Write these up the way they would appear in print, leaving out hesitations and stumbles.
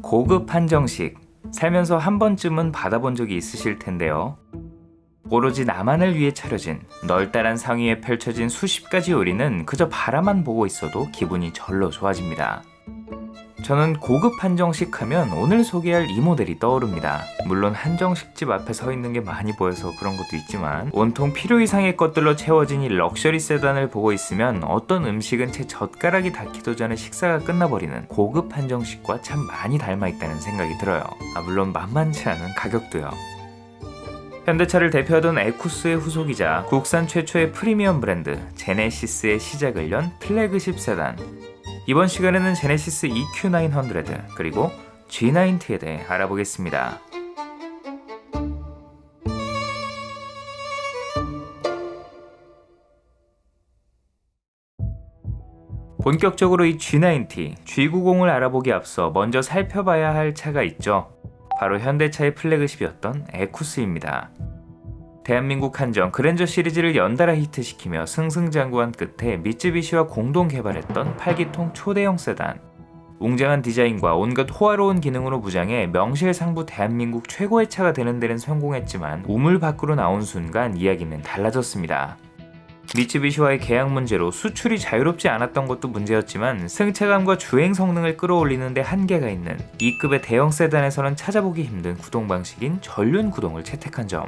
고급 한정식, 살면서 한 번쯤은 받아본 적이 있으실 텐데요. 오로지 나만을 위해 차려진 널따란 상위에 펼쳐진 수십 가지 요리는 그저 바라만 보고 있어도 기분이 절로 좋아집니다. 저는 고급 한정식 하면 오늘 소개할 이 모델이 떠오릅니다. 물론 한정식집 앞에 서 있는 게 많이 보여서 그런 것도 있지만 온통 필요 이상의 것들로 채워진 이 럭셔리 세단을 보고 있으면 어떤 음식은 제 젓가락이 닿기도 전에 식사가 끝나버리는 고급 한정식과 참 많이 닮아있다는 생각이 들어요. 물론 만만치 않은 가격도요. 현대차를 대표하던 에쿠스의 후속이자 국산 최초의 프리미엄 브랜드 제네시스의 시작을 연 플래그십 세단. 이번 시간에는 제네시스 EQ900 그리고 G90에 대해 알아보겠습니다. 본격적으로 이 G90, G90을 알아보기 앞서 먼저 살펴봐야 할 차가 있죠. 바로 현대차의 플래그십이었던 에쿠스입니다. 대한민국 한정 그랜저 시리즈를 연달아 히트시키며 승승장구한 끝에 미쯔비시와 공동 개발했던 8기통 초대형 세단. 웅장한 디자인과 온갖 호화로운 기능으로 무장해 명실상부 대한민국 최고의 차가 되는 데는 성공했지만 우물 밖으로 나온 순간 이야기는 달라졌습니다. 미쯔비시와의 계약 문제로 수출이 자유롭지 않았던 것도 문제였지만 승차감과 주행 성능을 끌어올리는 데 한계가 있는 E급의 대형 세단에서는 찾아보기 힘든 구동 방식인 전륜 구동을 채택한 점.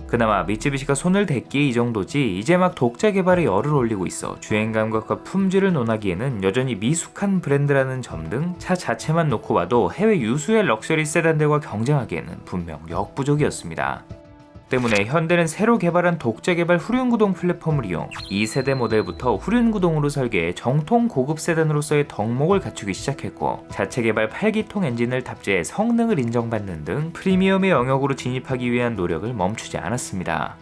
그나마 미쯔비시가 손을 댔기에 이 정도지 이제 막 독자 개발에 열을 올리고 있어 주행 감각과 품질을 논하기에는 여전히 미숙한 브랜드라는 점 등 차 자체만 놓고 봐도 해외 유수의 럭셔리 세단들과 경쟁하기에는 분명 역부족이었습니다. 때문에 현대는 새로 개발한 독자 개발 후륜구동 플랫폼을 이용 2세대 모델부터 후륜구동으로 설계해 정통 고급 세단으로서의 덕목을 갖추기 시작했고 자체 개발 8기통 엔진을 탑재해 성능을 인정받는 등 프리미엄의 영역으로 진입하기 위한 노력을 멈추지 않았습니다.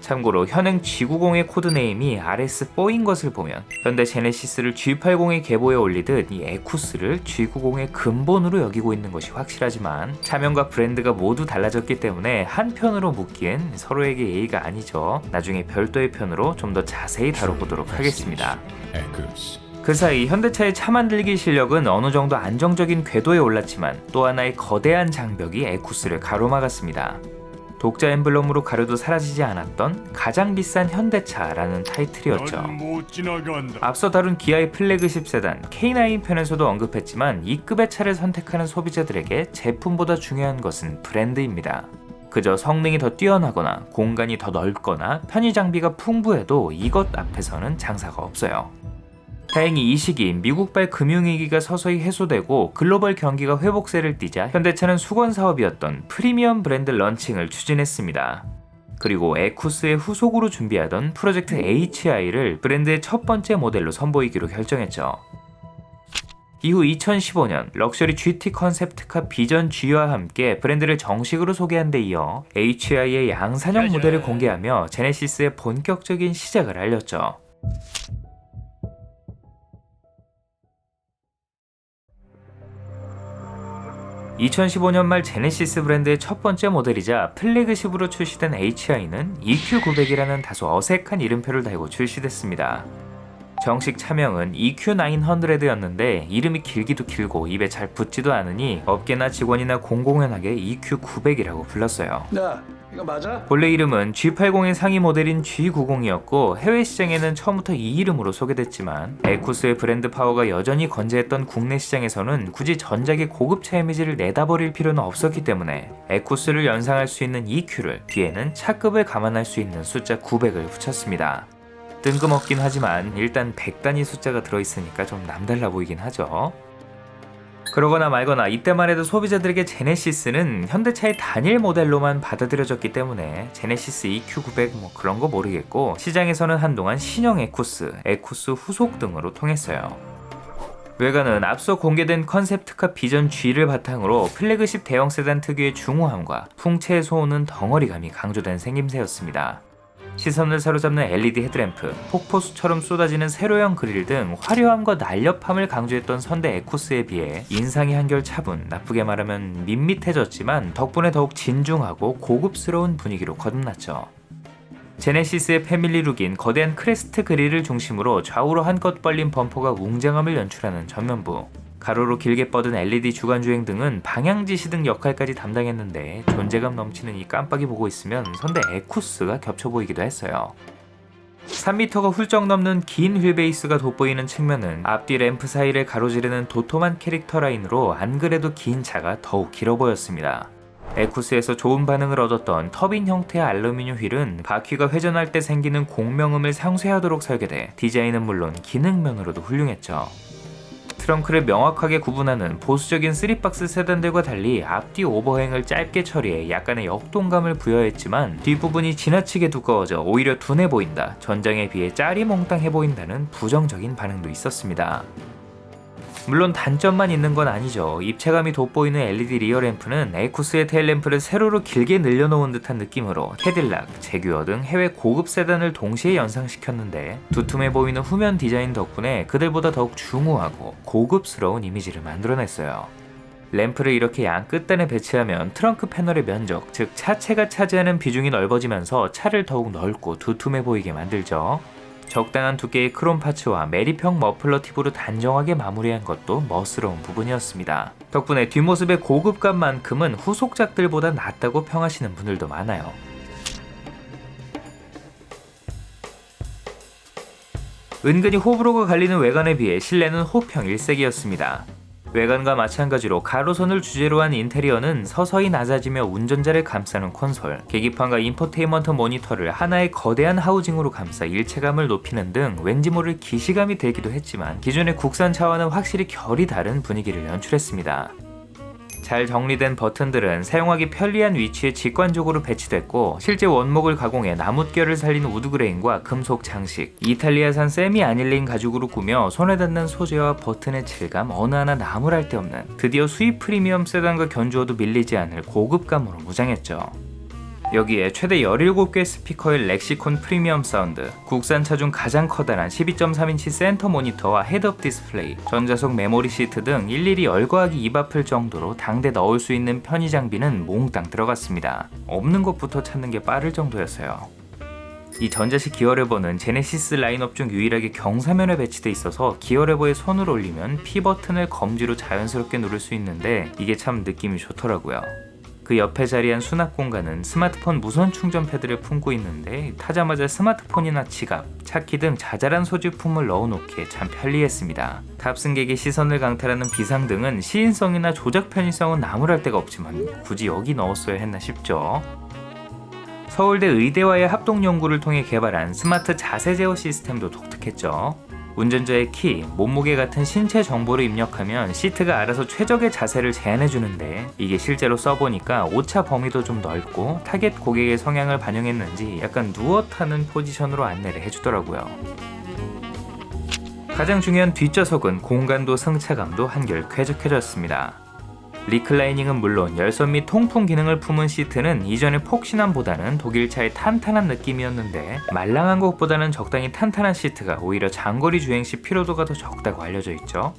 참고로 현행 G90의 코드네임이 RS4인 것을 보면 현대 제네시스를 G80의 계보에 올리듯 이 에쿠스를 G90의 근본으로 여기고 있는 것이 확실하지만 차명과 브랜드가 모두 달라졌기 때문에 한 편으로 묶기엔 서로에게 예의가 아니죠. 나중에 별도의 편으로 좀 더 자세히 다뤄보도록 하겠습니다. 그 사이 현대차의 차 만들기 실력은 어느 정도 안정적인 궤도에 올랐지만 또 하나의 거대한 장벽이 에쿠스를 가로막았습니다. 독자 엠블럼으로 가려도 사라지지 않았던 가장 비싼 현대차라는 타이틀이었죠. 앞서 다룬 기아의 플래그십 세단 K9 편에서도 언급했지만 이 급의 차를 선택하는 소비자들에게 제품보다 중요한 것은 브랜드입니다. 그저 성능이 더 뛰어나거나 공간이 더 넓거나 편의 장비가 풍부해도 이것 앞에서는 장사가 없어요. 다행히 이 시기 미국발 금융위기가 서서히 해소되고 글로벌 경기가 회복세를 띠자 현대차는 수건 사업이었던 프리미엄 브랜드 런칭을 추진했습니다. 그리고 에쿠스의 후속으로 준비하던 프로젝트 HI를 브랜드의 첫 번째 모델로 선보이기로 결정했죠. 이후 2015년 럭셔리 GT 컨셉트카 비전 G와 함께 브랜드를 정식으로 소개한 데 이어 HI의 양산형 모델을 공개하며 제네시스의 본격적인 시작을 알렸죠. 2015년 말 제네시스 브랜드의 첫 번째 모델이자 플래그십으로 출시된 HI는 EQ900이라는 다소 어색한 이름표를 달고 출시됐습니다. 정식 차명은 EQ900였는데 이름이 길기도 길고 입에 잘 붙지도 않으니 업계나 직원이나 공공연하게 EQ900이라고 불렀어요. 이거 맞아? 본래 이름은 G80의 상위 모델인 G90이었고 해외 시장에는 처음부터 이 이름으로 소개됐지만 에쿠스의 브랜드 파워가 여전히 건재했던 국내 시장에서는 굳이 전작의 고급차 이미지를 내다버릴 필요는 없었기 때문에 에쿠스를 연상할 수 있는 EQ를 뒤에는 차급을 감안할 수 있는 숫자 900을 붙였습니다. 뜬금없긴 하지만 일단 100단위 숫자가 들어있으니까 좀 남달라 보이긴 하죠. 그러거나 말거나 이때만 해도 소비자들에게 제네시스는 현대차의 단일 모델로만 받아들여졌기 때문에 제네시스 EQ900 그런 거 모르겠고 시장에서는 한동안 신형 에쿠스, 에쿠스 후속 등으로 통했어요. 외관은 앞서 공개된 컨셉트카 비전 G를 바탕으로 플래그십 대형 세단 특유의 중후함과 풍채에 솟는 덩어리감이 강조된 생김새였습니다. 시선을 사로잡는 LED 헤드램프, 폭포수처럼 쏟아지는 세로형 그릴 등 화려함과 날렵함을 강조했던 선대 에쿠스에 비해 인상이 한결 차분, 나쁘게 말하면 밋밋해졌지만 덕분에 더욱 진중하고 고급스러운 분위기로 거듭났죠. 제네시스의 패밀리룩인 거대한 크레스트 그릴을 중심으로 좌우로 한껏 벌린 범퍼가 웅장함을 연출하는 전면부, 가로로 길게 뻗은 LED 주간주행 등은 방향지시 등 역할까지 담당했는데 존재감 넘치는 이 깜빡이 보고 있으면 선대 에쿠스가 겹쳐 보이기도 했어요. 3m가 훌쩍 넘는 긴 휠베이스가 돋보이는 측면은 앞뒤 램프 사이를 가로지르는 도톰한 캐릭터 라인으로 안 그래도 긴 차가 더욱 길어 보였습니다. 에쿠스에서 좋은 반응을 얻었던 터빈 형태의 알루미늄 휠은 바퀴가 회전할 때 생기는 공명음을 상쇄하도록 설계돼 디자인은 물론 기능면으로도 훌륭했죠. 트렁크를 명확하게 구분하는 보수적인 3박스 세단들과 달리 앞뒤 오버행을 짧게 처리해 약간의 역동감을 부여했지만 뒷부분이 지나치게 두꺼워져 오히려 둔해 보인다, 전장에 비해 짜리몽땅해 보인다는 부정적인 반응도 있었습니다. 물론 단점만 있는 건 아니죠. 입체감이 돋보이는 LED 리어램프는 에쿠스의 테일램프를 세로로 길게 늘려놓은 듯한 느낌으로 캐딜락, 제규어 등 해외 고급 세단을 동시에 연상시켰는데 두툼해 보이는 후면 디자인 덕분에 그들보다 더욱 중후하고 고급스러운 이미지를 만들어냈어요. 램프를 이렇게 양 끝단에 배치하면 트렁크 패널의 면적, 즉 차체가 차지하는 비중이 넓어지면서 차를 더욱 넓고 두툼해 보이게 만들죠. 적당한 두께의 크롬 파츠와 메리평 머플러 팁으로 단정하게 마무리한 것도 멋스러운 부분이었습니다. 덕분에 뒷모습의 고급감만큼은 후속작들보다 낫다고 평하시는 분들도 많아요. 은근히 호불호가 갈리는 외관에 비해 실내는 호평 일색이었습니다. 외관과 마찬가지로 가로선을 주제로 한 인테리어는 서서히 낮아지며 운전자를 감싸는 콘솔, 계기판과 인포테인먼트 모니터를 하나의 거대한 하우징으로 감싸 일체감을 높이는 등 왠지 모를 기시감이 들기도 했지만 기존의 국산 차와는 확실히 결이 다른 분위기를 연출했습니다. 잘 정리된 버튼들은 사용하기 편리한 위치에 직관적으로 배치됐고 실제 원목을 가공해 나뭇결을 살린 우드그레인과 금속 장식, 이탈리아산 세미 아닐린 가죽으로 꾸며 손에 닿는 소재와 버튼의 질감 어느 하나 나무랄 데 없는 드디어 수입 프리미엄 세단과 견주어도 밀리지 않을 고급감으로 무장했죠. 여기에 최대 17개 스피커의 렉시콘 프리미엄 사운드, 국산차 중 가장 커다란 12.3인치 센터 모니터와 헤드업 디스플레이, 전자석 메모리 시트 등 일일이 열거하기 입 아플 정도로 당대 넣을 수 있는 편의 장비는 몽땅 들어갔습니다. 없는 것부터 찾는 게 빠를 정도였어요. 이 전자식 기어레버는 제네시스 라인업 중 유일하게 경사면에 배치돼 있어서 기어레버에 손을 올리면 P 버튼을 검지로 자연스럽게 누를 수 있는데 이게 참 느낌이 좋더라고요. 그 옆에 자리한 수납 공간은 스마트폰 무선 충전 패드를 품고 있는데 타자마자 스마트폰이나 지갑, 차키 등 자잘한 소지품을 넣어놓기에 참 편리했습니다. 탑승객의 시선을 강탈하는 비상등은 시인성이나 조작 편의성은 나무랄 데가 없지만 굳이 여기 넣었어야 했나 싶죠. 서울대 의대와의 합동 연구를 통해 개발한 스마트 자세 제어 시스템도 독특했죠. 운전자의 키, 몸무게 같은 신체 정보를 입력하면 시트가 알아서 최적의 자세를 제안해주는데 이게 실제로 써보니까 오차 범위도 좀 넓고 타겟 고객의 성향을 반영했는지 약간 누워 타는 포지션으로 안내를 해주더라고요. 가장 중요한 뒷좌석은 공간도 승차감도 한결 쾌적해졌습니다. 리클라이닝은 물론 열선 및 통풍 기능을 품은 시트는 이전의 폭신함보다는 독일차의 탄탄한 느낌이었는데 말랑한 것보다는 적당히 탄탄한 시트가 오히려 장거리 주행 시 피로도가 더 적다고 알려져 있죠.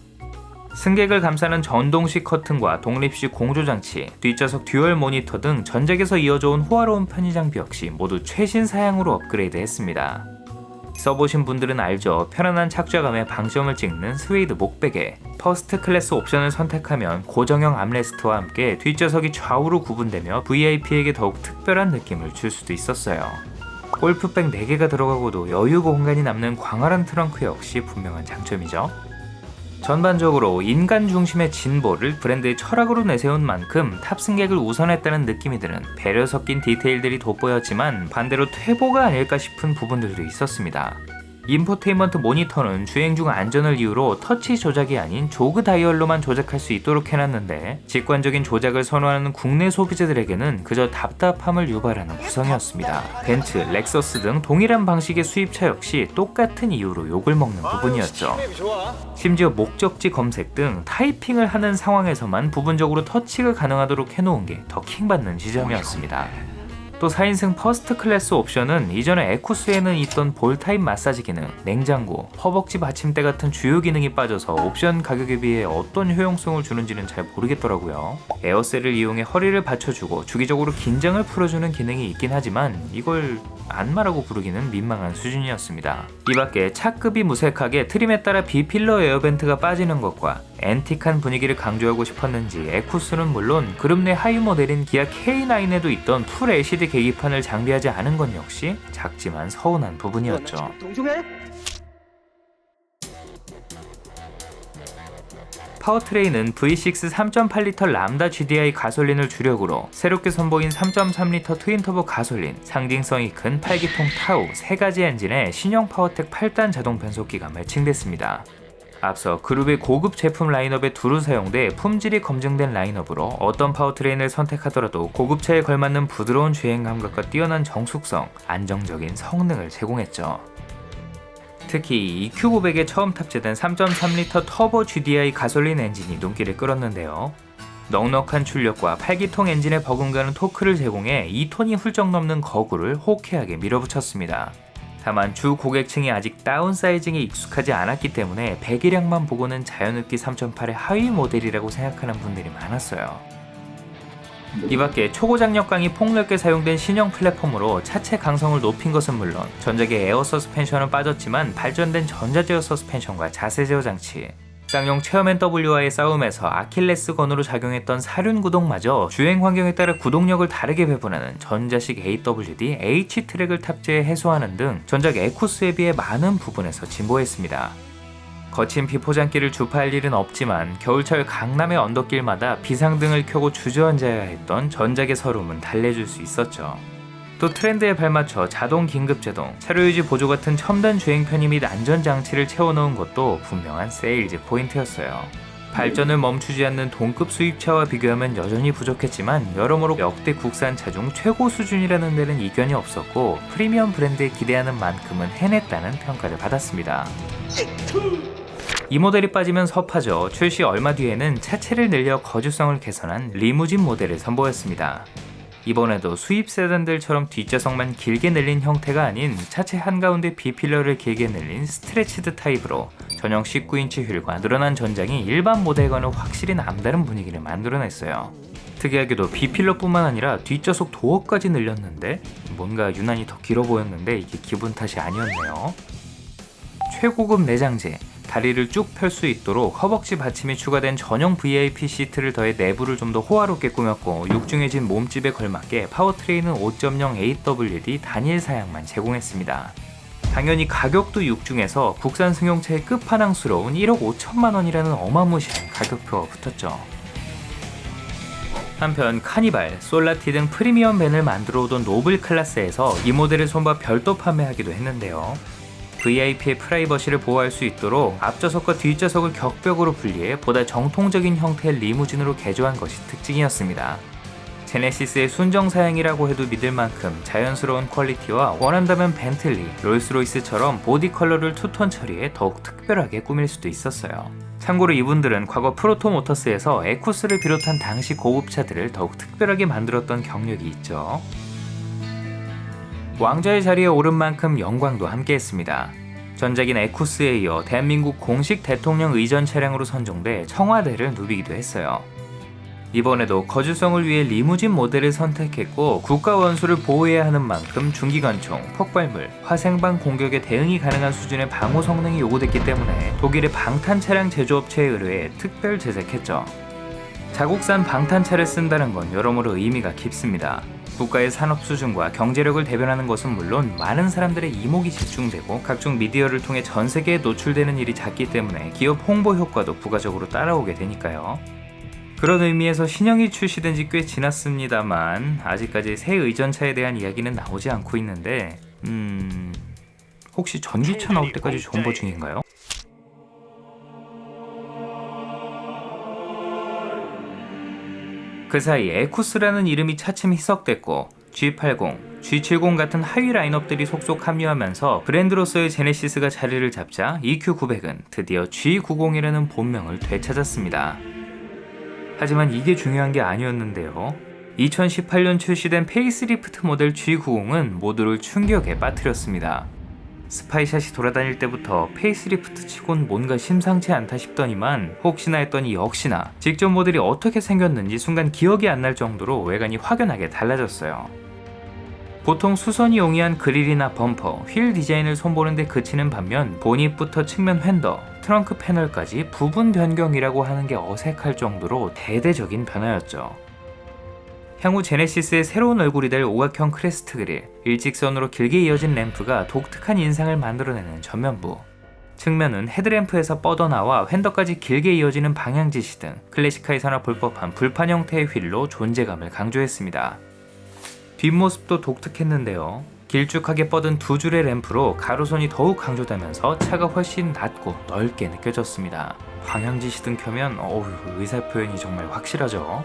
승객을 감싸는 전동식 커튼과 독립식 공조장치, 뒷좌석 듀얼 모니터 등 전작에서 이어져온 호화로운 편의 장비 역시 모두 최신 사양으로 업그레이드했습니다. 써보신 분들은 알죠. 편안한 착좌감에 방점을 찍는 스웨이드 목베개, 퍼스트 클래스 옵션을 선택하면 고정형 암레스트와 함께 뒷좌석이 좌우로 구분되며 VIP에게 더욱 특별한 느낌을 줄 수도 있었어요. 골프백 4개가 들어가고도 여유 공간이 남는 광활한 트렁크 역시 분명한 장점이죠. 전반적으로 인간 중심의 진보를 브랜드의 철학으로 내세운 만큼 탑승객을 우선했다는 느낌이 드는 배려 섞인 디테일들이 돋보였지만 반대로 퇴보가 아닐까 싶은 부분들도 있었습니다. 인포테인먼트 모니터는 주행 중 안전을 이유로 터치 조작이 아닌 조그 다이얼로만 조작할 수 있도록 해놨는데 직관적인 조작을 선호하는 국내 소비자들에게는 그저 답답함을 유발하는 구성이었습니다. 벤츠, 렉서스 등 동일한 방식의 수입차 역시 똑같은 이유로 욕을 먹는 부분이었죠. 심지어 목적지 검색 등 타이핑을 하는 상황에서만 부분적으로 터치가 가능하도록 해놓은 게 더 킹받는 지점이었습니다. 또 4인승 퍼스트 클래스 옵션은 이전에 에쿠스에는 있던 볼 타입 마사지 기능, 냉장고, 허벅지 받침대 같은 주요 기능이 빠져서 옵션 가격에 비해 어떤 효용성을 주는지는 잘 모르겠더라고요. 에어셀을 이용해 허리를 받쳐주고 주기적으로 긴장을 풀어주는 기능이 있긴 하지만 이걸 안마라고 부르기는 민망한 수준이었습니다. 이 밖에 차급이 무색하게 트림에 따라 B필러 에어벤트가 빠지는 것과 앤틱한 분위기를 강조하고 싶었는지 에쿠스는 물론 그룹 내 하위 모델인 기아 K9에도 있던 풀 LCD 계기판을 장비하지 않은 건 역시 작지만 서운한 부분이었죠. 파워트레인은 V6 3.8L 람다 GDI 가솔린을 주력으로 새롭게 선보인 3.3L 트윈터보 가솔린, 상징성이 큰 8기통 타우 3가지 엔진에 신형 파워텍 8단 자동 변속기가 매칭됐습니다. 앞서 그룹의 고급 제품 라인업에 두루 사용돼 품질이 검증된 라인업으로 어떤 파워트레인을 선택하더라도 고급차에 걸맞는 부드러운 주행 감각과 뛰어난 정숙성, 안정적인 성능을 제공했죠. 특히 EQ500에 처음 탑재된 3.3L 터보 GDI 가솔린 엔진이 눈길을 끌었는데요. 넉넉한 출력과 8기통 엔진에 버금가는 토크를 제공해 2톤이 훌쩍 넘는 거구를 호쾌하게 밀어붙였습니다. 다만 주 고객층이 아직 다운사이징에 익숙하지 않았기 때문에 배기량만 보고는 자연흡기 3.8의 하위 모델이라고 생각하는 분들이 많았어요. 이 밖에 초고장력강이 폭넓게 사용된 신형 플랫폼으로 차체 강성을 높인 것은 물론 전작의 에어 서스펜션은 빠졌지만 발전된 전자제어 서스펜션과 자세제어 장치, 쌍용 체어맨 W와의 싸움에서 아킬레스건으로 작용했던 사륜 구동마저 주행 환경에 따라 구동력을 다르게 배분하는 전자식 AWD H-트랙을 탑재해 해소하는 등 전작 에쿠스에 비해 많은 부분에서 진보했습니다. 거친 비포장길을 주파할 일은 없지만 겨울철 강남의 언덕길마다 비상등을 켜고 주저앉아야 했던 전작의 서름은 달래줄 수 있었죠. 또 트렌드에 발맞춰 자동 긴급제동, 차로유지 보조 같은 첨단 주행 편의 및 안전장치를 채워넣은 것도 분명한 세일즈 포인트였어요. 발전을 멈추지 않는 동급 수입차와 비교하면 여전히 부족했지만 여러모로 역대 국산차 중 최고 수준이라는 데는 이견이 없었고 프리미엄 브랜드에 기대하는 만큼은 해냈다는 평가를 받았습니다. 이 모델이 빠지면 섭하죠. 출시 얼마 뒤에는 차체를 늘려 거주성을 개선한 리무진 모델을 선보였습니다. 이번에도 수입 세단들처럼 뒷좌석만 길게 늘린 형태가 아닌 차체 한가운데 B필러를 길게 늘린 스트레치드 타입으로 전용 19인치 휠과 늘어난 전장이 일반 모델과는 확실히 남다른 분위기를 만들어냈어요. 특이하게도 B필러뿐만 아니라 뒷좌석 도어까지 늘렸는데 뭔가 유난히 더 길어 보였는데 이게 기분 탓이 아니었네요. 최고급 내장재, 다리를 쭉 펼 수 있도록 허벅지 받침이 추가된 전용 VIP 시트를 더해 내부를 좀 더 호화롭게 꾸몄고 육중해진 몸집에 걸맞게 파워트레인은 5.0 AWD 단일 사양만 제공했습니다. 당연히 가격도 육중해서 국산 승용차의 끝판왕스러운 1억 5천만 원이라는 어마무시한 가격표가 붙었죠. 한편 카니발, 솔라티 등 프리미엄 밴을 만들어 오던 노블 클래스에서 이 모델을 손봐 별도 판매하기도 했는데요. VIP의 프라이버시를 보호할 수 있도록 앞좌석과 뒷좌석을 격벽으로 분리해 보다 정통적인 형태의 리무진으로 개조한 것이 특징이었습니다. 제네시스의 순정 사양이라고 해도 믿을 만큼 자연스러운 퀄리티와 원한다면 벤틀리, 롤스로이스처럼 보디 컬러를 투톤 처리해 더욱 특별하게 꾸밀 수도 있었어요. 참고로 이분들은 과거 프로토모터스에서 에쿠스를 비롯한 당시 고급차들을 더욱 특별하게 만들었던 경력이 있죠. 왕좌의 자리에 오른 만큼 영광도 함께했습니다. 전작인 에쿠스에 이어 대한민국 공식 대통령 의전 차량으로 선정돼 청와대를 누비기도 했어요. 이번에도 거주성을 위해 리무진 모델을 선택했고 국가 원수를 보호해야 하는 만큼 중기관총, 폭발물, 화생방 공격에 대응이 가능한 수준의 방호 성능이 요구됐기 때문에 독일의 방탄 차량 제조업체에 의뢰해 특별 제작했죠. 자국산 방탄차를 쓴다는 건 여러모로 의미가 깊습니다. 국가의 산업 수준과 경제력을 대변하는 것은 물론 많은 사람들의 이목이 집중되고 각종 미디어를 통해 전 세계에 노출되는 일이 잦기 때문에 기업 홍보 효과도 부가적으로 따라오게 되니까요. 그런 의미에서 신형이 출시된 지 꽤 지났습니다만 아직까지 새 의전차에 대한 이야기는 나오지 않고 있는데 혹시 전기차 나올 때까지 존버 중인가요? 그 사이 에쿠스라는 이름이 차츰 희석됐고 G80, G70 같은 하위 라인업들이 속속 합류하면서 브랜드로서의 제네시스가 자리를 잡자 EQ900은 드디어 G90이라는 본명을 되찾았습니다. 하지만 이게 중요한 게 아니었는데요. 2018년 출시된 페이스리프트 모델 G90은 모두를 충격에 빠뜨렸습니다. 스파이샷이 돌아다닐 때부터 페이스리프트 치곤 뭔가 심상치 않다 싶더니만 혹시나 했더니 역시나 직전 모델이 어떻게 생겼는지 순간 기억이 안 날 정도로 외관이 확연하게 달라졌어요. 보통 수선이 용이한 그릴이나 범퍼, 휠 디자인을 손보는데 그치는 반면 보닛부터 측면 휀더, 트렁크 패널까지 부분 변경이라고 하는 게 어색할 정도로 대대적인 변화였죠. 향후 제네시스의 새로운 얼굴이 될 오각형 크레스트 그릴, 일직선으로 길게 이어진 램프가 독특한 인상을 만들어내는 전면부, 측면은 헤드램프에서 뻗어나와 휀더까지 길게 이어지는 방향지시 등 클래식카에서나 볼 법한 불판 형태의 휠로 존재감을 강조했습니다. 뒷모습도 독특했는데요. 길쭉하게 뻗은 두 줄의 램프로 가로선이 더욱 강조되면서 차가 훨씬 낮고 넓게 느껴졌습니다. 방향지시 등 켜면 의사표현이 정말 확실하죠.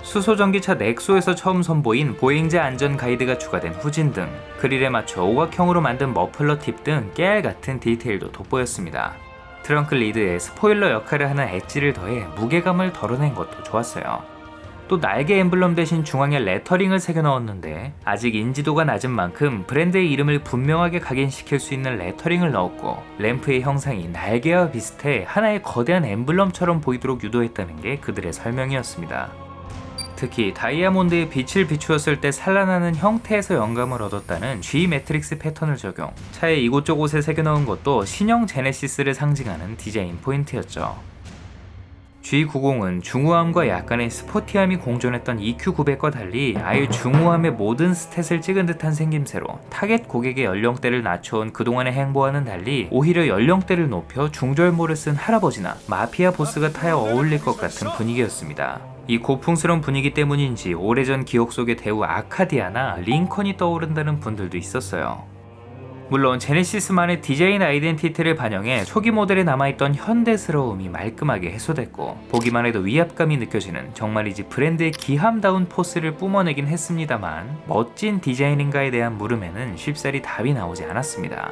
수소전기차 넥소에서 처음 선보인 보행자 안전 가이드가 추가된 후진등, 그릴에 맞춰 오각형으로 만든 머플러 팁 등 깨알같은 디테일도 돋보였습니다. 트렁크 리드에 스포일러 역할을 하는 엣지를 더해 무게감을 덜어낸 것도 좋았어요. 또 날개 엠블럼 대신 중앙에 레터링을 새겨 넣었는데 아직 인지도가 낮은 만큼 브랜드의 이름을 분명하게 각인시킬 수 있는 레터링을 넣었고, 램프의 형상이 날개와 비슷해 하나의 거대한 엠블럼처럼 보이도록 유도했다는 게 그들의 설명이었습니다. 특히 다이아몬드에 빛을 비추었을 때 산란하는 형태에서 영감을 얻었다는 G 매트릭스 패턴을 적용, 차에 이곳저곳에 새겨넣은 것도 신형 제네시스를 상징하는 디자인 포인트였죠. G90은 중후함과 약간의 스포티함이 공존했던 EQ900과 달리 아예 중후함의 모든 스탯을 찍은 듯한 생김새로 타겟 고객의 연령대를 낮춰온 그동안의 행보와는 달리 오히려 연령대를 높여 중절모를 쓴 할아버지나 마피아 보스가 타야 어울릴 것 같은 분위기였습니다. 이 고풍스러운 분위기 때문인지 오래전 기억 속의 대우 아카디아나 링컨이 떠오른다는 분들도 있었어요. 물론 제네시스만의 디자인 아이덴티티를 반영해 초기 모델에 남아있던 현대스러움이 말끔하게 해소됐고, 보기만 해도 위압감이 느껴지는 정말이지 브랜드의 기함다운 포스를 뿜어내긴 했습니다만, 멋진 디자인인가에 대한 물음에는 쉽사리 답이 나오지 않았습니다.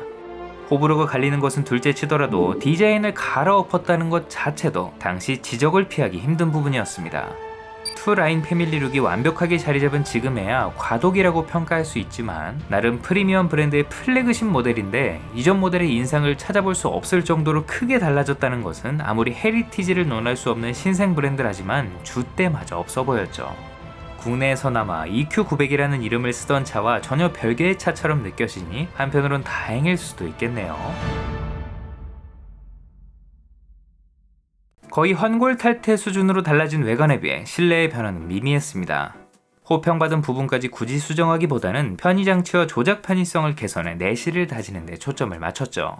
호불호가 갈리는 것은 둘째 치더라도 디자인을 갈아엎었다는 것 자체도 당시 지적을 피하기 힘든 부분이었습니다. 투 라인 패밀리룩이 완벽하게 자리잡은 지금에야 과도기라고 평가할 수 있지만, 나름 프리미엄 브랜드의 플래그십 모델인데 이전 모델의 인상을 찾아볼 수 없을 정도로 크게 달라졌다는 것은 아무리 헤리티지를 논할 수 없는 신생 브랜드라지만 줏대마저 없어 보였죠. 국내에서나마 EQ900이라는 이름을 쓰던 차와 전혀 별개의 차처럼 느껴지니 한편으론 다행일 수도 있겠네요. 거의 환골탈태 수준으로 달라진 외관에 비해 실내의 변화는 미미했습니다. 호평받은 부분까지 굳이 수정하기보다는 편의장치와 조작 편의성을 개선해 내실을 다지는 데 초점을 맞췄죠.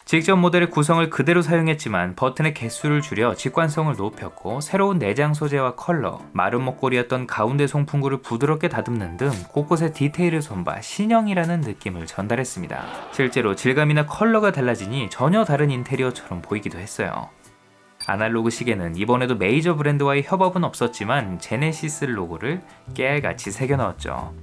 직전 모델의 구성을 그대로 사용했지만 버튼의 개수를 줄여 직관성을 높였고, 새로운 내장 소재와 컬러, 마른 목걸이였던 가운데 송풍구를 부드럽게 다듬는 등 곳곳에 디테일을 손봐 신형이라는 느낌을 전달했습니다. 실제로 질감이나 컬러가 달라지니 전혀 다른 인테리어처럼 보이기도 했어요. 아날로그 시계는 이번에도 메이저 브랜드와의 협업은 없었지만 제네시스 로고를 깨알같이 새겨넣었죠.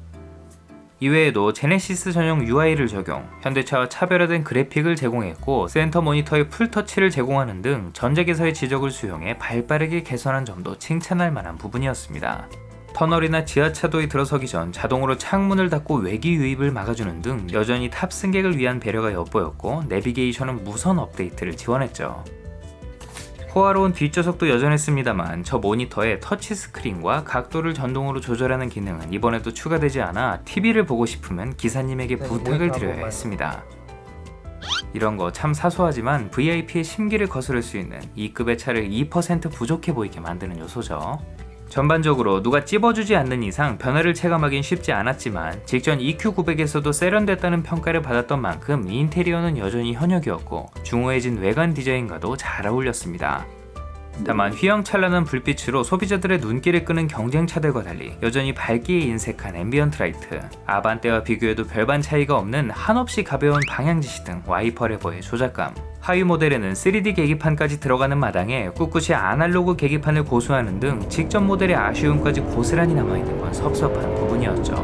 이외에도 제네시스 전용 UI를 적용, 현대차와 차별화된 그래픽을 제공했고, 센터 모니터에 풀터치를 제공하는 등 전작에서의 지적을 수용해 발빠르게 개선한 점도 칭찬할 만한 부분이었습니다. 터널이나 지하차도에 들어서기 전 자동으로 창문을 닫고 외기 유입을 막아주는 등 여전히 탑승객을 위한 배려가 엿보였고, 내비게이션은 무선 업데이트를 지원했죠. 호화로운 뒷좌석도 여전했습니다만 저 모니터에 터치스크린과 각도를 전동으로 조절하는 기능은 이번에도 추가되지 않아 TV를 보고 싶으면 기사님에게 부탁을 드려야 했습니다. 이런 거 참 사소하지만 VIP의 심기를 거스를 수 있는 이 급의 차를 2% 부족해 보이게 만드는 요소죠. 전반적으로 누가 찝어주지 않는 이상 변화를 체감하긴 쉽지 않았지만, 직전 EQ900에서도 세련됐다는 평가를 받았던 만큼 인테리어는 여전히 현역이었고 중후해진 외관 디자인과도 잘 어울렸습니다. 다만 휘황찬란한 불빛으로 소비자들의 눈길을 끄는 경쟁차들과 달리 여전히 밝기에 인색한 앰비언트 라이트, 아반떼와 비교해도 별반 차이가 없는 한없이 가벼운 방향지시 등 와이퍼 레버의 조작감, 하위 모델에는 3D 계기판까지 들어가는 마당에 꿋꿋이 아날로그 계기판을 고수하는 등 직전 모델의 아쉬움까지 고스란히 남아있는 건 섭섭한 부분이었죠.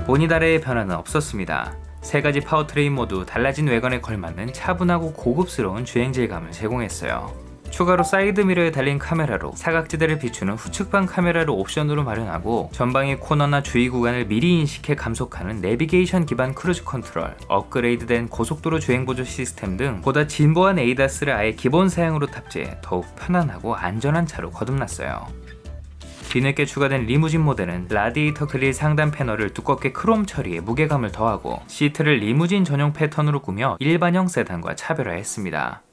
보닛 아래의 변화는 없었습니다. 세 가지 파워트레인 모두 달라진 외관에 걸맞는 차분하고 고급스러운 주행질감을 제공했어요. 추가로 사이드미러에 달린 카메라로 사각지대를 비추는 후측방 카메라를 옵션으로 마련하고, 전방의 코너나 주의 구간을 미리 인식해 감속하는 내비게이션 기반 크루즈 컨트롤, 업그레이드된 고속도로 주행보조 시스템 등 보다 진보한 ADAS를 아예 기본 사양으로 탑재해 더욱 편안하고 안전한 차로 거듭났어요. 뒤늦게 추가된 리무진 모델은 라디에이터 그릴 상단 패널을 두껍게 크롬 처리해 무게감을 더하고 시트를 리무진 전용 패턴으로 꾸며 일반형 세단과 차별화했습니다.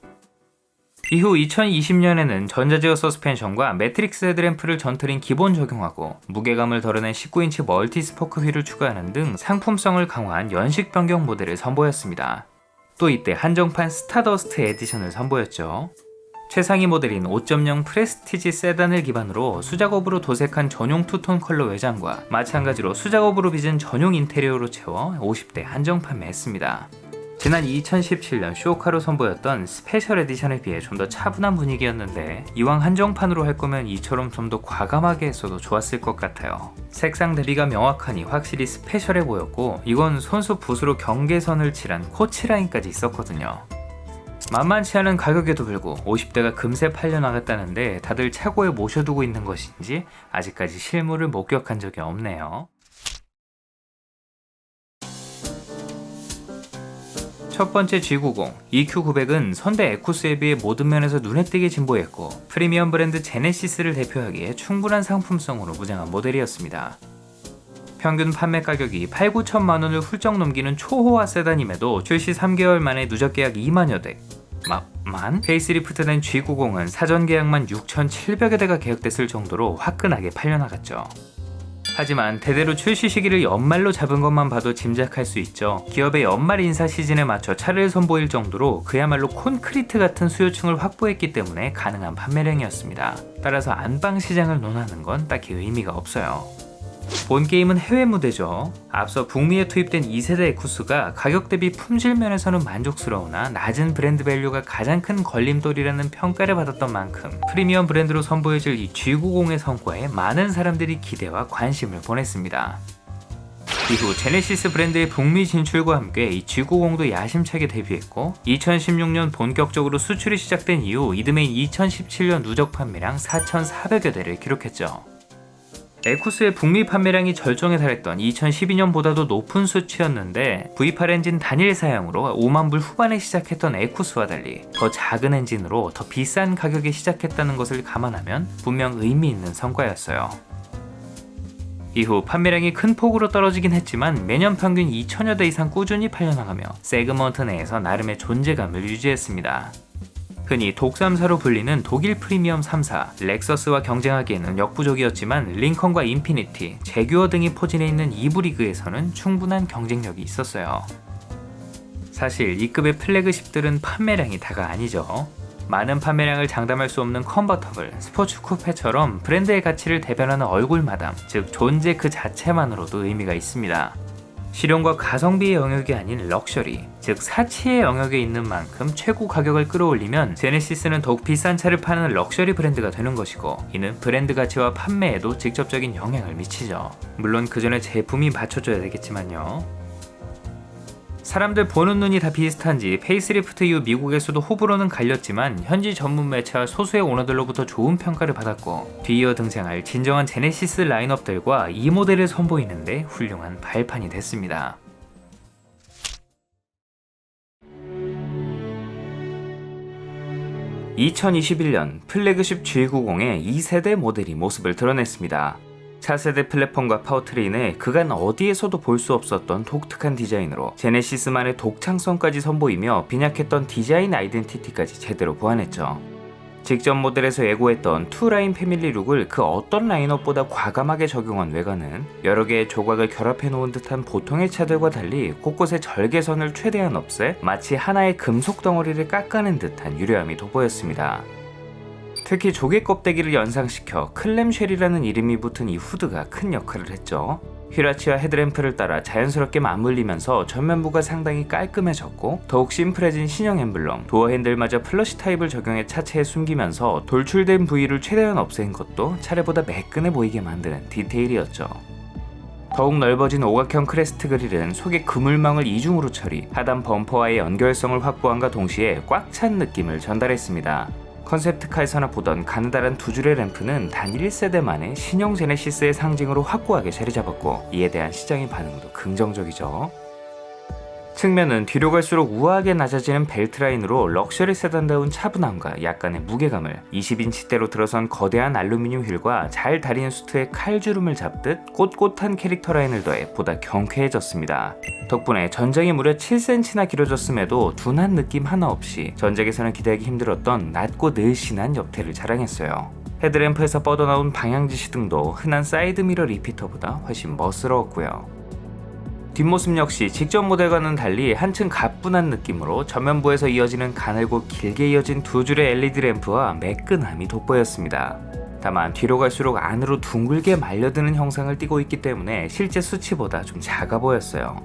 이후 2020년에는 전자제어 서스펜션과 매트릭스 헤드램프를 전트린 기본 적용하고 무게감을 덜어낸 19인치 멀티 스포크 휠을 추가하는 등 상품성을 강화한 연식 변경 모델을 선보였습니다. 또 이때 한정판 스타더스트 에디션을 선보였죠. 최상위 모델인 5.0 프레스티지 세단을 기반으로 수작업으로 도색한 전용 투톤 컬러 외장과 마찬가지로 수작업으로 빚은 전용 인테리어로 채워 50대 한정 판매했습니다. 지난 2017년 쇼카로 선보였던 스페셜 에디션에 비해 좀 더 차분한 분위기였는데 이왕 한정판으로 할 거면 이처럼 좀 더 과감하게 했어도 좋았을 것 같아요. 색상 대비가 명확하니 확실히 스페셜해 보였고 이건 손수 붓으로 경계선을 칠한 코치 라인까지 있었거든요. 만만치 않은 가격에도 불구 50대가 금세 팔려나갔다는데 다들 차고에 모셔두고 있는 것인지 아직까지 실물을 목격한 적이 없네요. 첫 번째 G90, EQ900은 선대 에쿠스에 비해 모든 면에서 눈에 띄게 진보했고 프리미엄 브랜드 제네시스를 대표하기에 충분한 상품성으로 무장한 모델이었습니다. 평균 판매 가격이 8-9천만 원을 훌쩍 넘기는 초호화 세단임에도 출시 3개월 만에 누적 계약 2만여 대. 페이스리프트된 G90은 사전 계약만 6,700여 대가 계약됐을 정도로 화끈하게 팔려나갔죠. 하지만 대대로 출시 시기를 연말로 잡은 것만 봐도 짐작할 수 있죠. 기업의 연말 인사 시즌에 맞춰 차를 선보일 정도로 그야말로 콘크리트 같은 수요층을 확보했기 때문에 가능한 판매량이었습니다. 따라서 안방 시장을 논하는 건 딱히 의미가 없어요. 본 게임은 해외 무대죠. 앞서 북미에 투입된 2세대 에쿠스가 가격 대비 품질 면에서는 만족스러우나 낮은 브랜드 밸류가 가장 큰 걸림돌이라는 평가를 받았던 만큼 프리미엄 브랜드로 선보여질 이 G90의 성과에 많은 사람들이 기대와 관심을 보냈습니다. 이후 제네시스 브랜드의 북미 진출과 함께 이 G90도 야심차게 데뷔했고 2016년 본격적으로 수출이 시작된 이후 이듬해인 2017년 누적 판매량 4,400여 대를 기록했죠. 에쿠스의 북미 판매량이 절정에 달했던 2012년보다도 높은 수치였는데 V8 엔진 단일 사양으로 5만 불 후반에 시작했던 에쿠스와 달리 더 작은 엔진으로 더 비싼 가격에 시작했다는 것을 감안하면 분명 의미 있는 성과였어요. 이후 판매량이 큰 폭으로 떨어지긴 했지만 매년 평균 2천여 대 이상 꾸준히 팔려나가며 세그먼트 내에서 나름의 존재감을 유지했습니다. 흔히 독3사로 불리는 독일 프리미엄 3사, 렉서스와 경쟁하기에는 역부족이었지만 링컨과 인피니티, 제규어 등이 포진해 있는 2부 리그에서는 충분한 경쟁력이 있었어요. 사실 이 급의 플래그십들은 판매량이 다가 아니죠. 많은 판매량을 장담할 수 없는 컨버터블, 스포츠 쿠페처럼 브랜드의 가치를 대변하는 얼굴 마담, 즉 존재 그 자체만으로도 의미가 있습니다. 실용과 가성비의 영역이 아닌 럭셔리, 즉 사치의 영역에 있는 만큼 최고 가격을 끌어올리면 제네시스는 더욱 비싼 차를 파는 럭셔리 브랜드가 되는 것이고 이는 브랜드 가치와 판매에도 직접적인 영향을 미치죠. 물론 그 전에 제품이 받쳐줘야 되겠지만요. 사람들 보는 눈이 다 비슷한지 페이스리프트 이후 미국에서도 호불호는 갈렸지만 현지 전문 매체와 소수의 오너들로부터 좋은 평가를 받았고 뒤이어 등장할 진정한 제네시스 라인업들과 이 모델을 선보이는데 훌륭한 발판이 됐습니다. (2021년) 플래그십 G90의 2세대 모델이 모습을 드러냈습니다. 차세대 플랫폼과 파워트레인에 그간 어디에서도 볼 수 없었던 독특한 디자인으로 제네시스만의 독창성까지 선보이며 빈약했던 디자인 아이덴티티까지 제대로 보완했죠. 직전 모델에서 예고했던 투라인 패밀리 룩을 그 어떤 라인업보다 과감하게 적용한 외관은 여러 개의 조각을 결합해 놓은 듯한 보통의 차들과 달리 곳곳에 절개선을 최대한 없애 마치 하나의 금속 덩어리를 깎아낸 듯한 유려함이 돋보였습니다. 특히 조개 껍데기를 연상시켜 클램쉘이라는 이름이 붙은 이 후드가 큰 역할을 했죠. 휘라치와 헤드램프를 따라 자연스럽게 맞물리면서 전면부가 상당히 깔끔해졌고 더욱 심플해진 신형 엠블럼, 도어 핸들마저 플러시 타입을 적용해 차체에 숨기면서 돌출된 부위를 최대한 없앤 것도 차례보다 매끈해 보이게 만드는 디테일이었죠. 더욱 넓어진 오각형 크레스트 그릴은 속에 그물망을 이중으로 처리, 하단 범퍼와의 연결성을 확보함과 동시에 꽉 찬 느낌을 전달했습니다. 컨셉트카에서나 보던 가느다란 두 줄의 램프는 단 1세대 만에 신형 제네시스의 상징으로 확고하게 자리 잡았고 이에 대한 시장의 반응도 긍정적이죠. 측면은 뒤로 갈수록 우아하게 낮아지는 벨트 라인으로 럭셔리 세단다운 차분함과 약간의 무게감을, 20인치대로 들어선 거대한 알루미늄 휠과 잘 다리는 수트의 칼주름을 잡듯 꼿꼿한 캐릭터 라인을 더해 보다 경쾌해졌습니다. 덕분에 전장이 무려 7cm나 길어졌음에도 둔한 느낌 하나 없이 전작에서는 기대하기 힘들었던 낮고 늘씬한 옆태를 자랑했어요. 헤드램프에서 뻗어나온 방향지 시등도 흔한 사이드미러 리피터보다 훨씬 멋스러웠고요. 뒷모습 역시 직전 모델과는 달리 한층 가뿐한 느낌으로 전면부에서 이어지는 가늘고 길게 이어진 두 줄의 LED 램프와 매끈함이 돋보였습니다. 다만 뒤로 갈수록 안으로 둥글게 말려드는 형상을 띠고 있기 때문에 실제 수치보다 좀 작아 보였어요.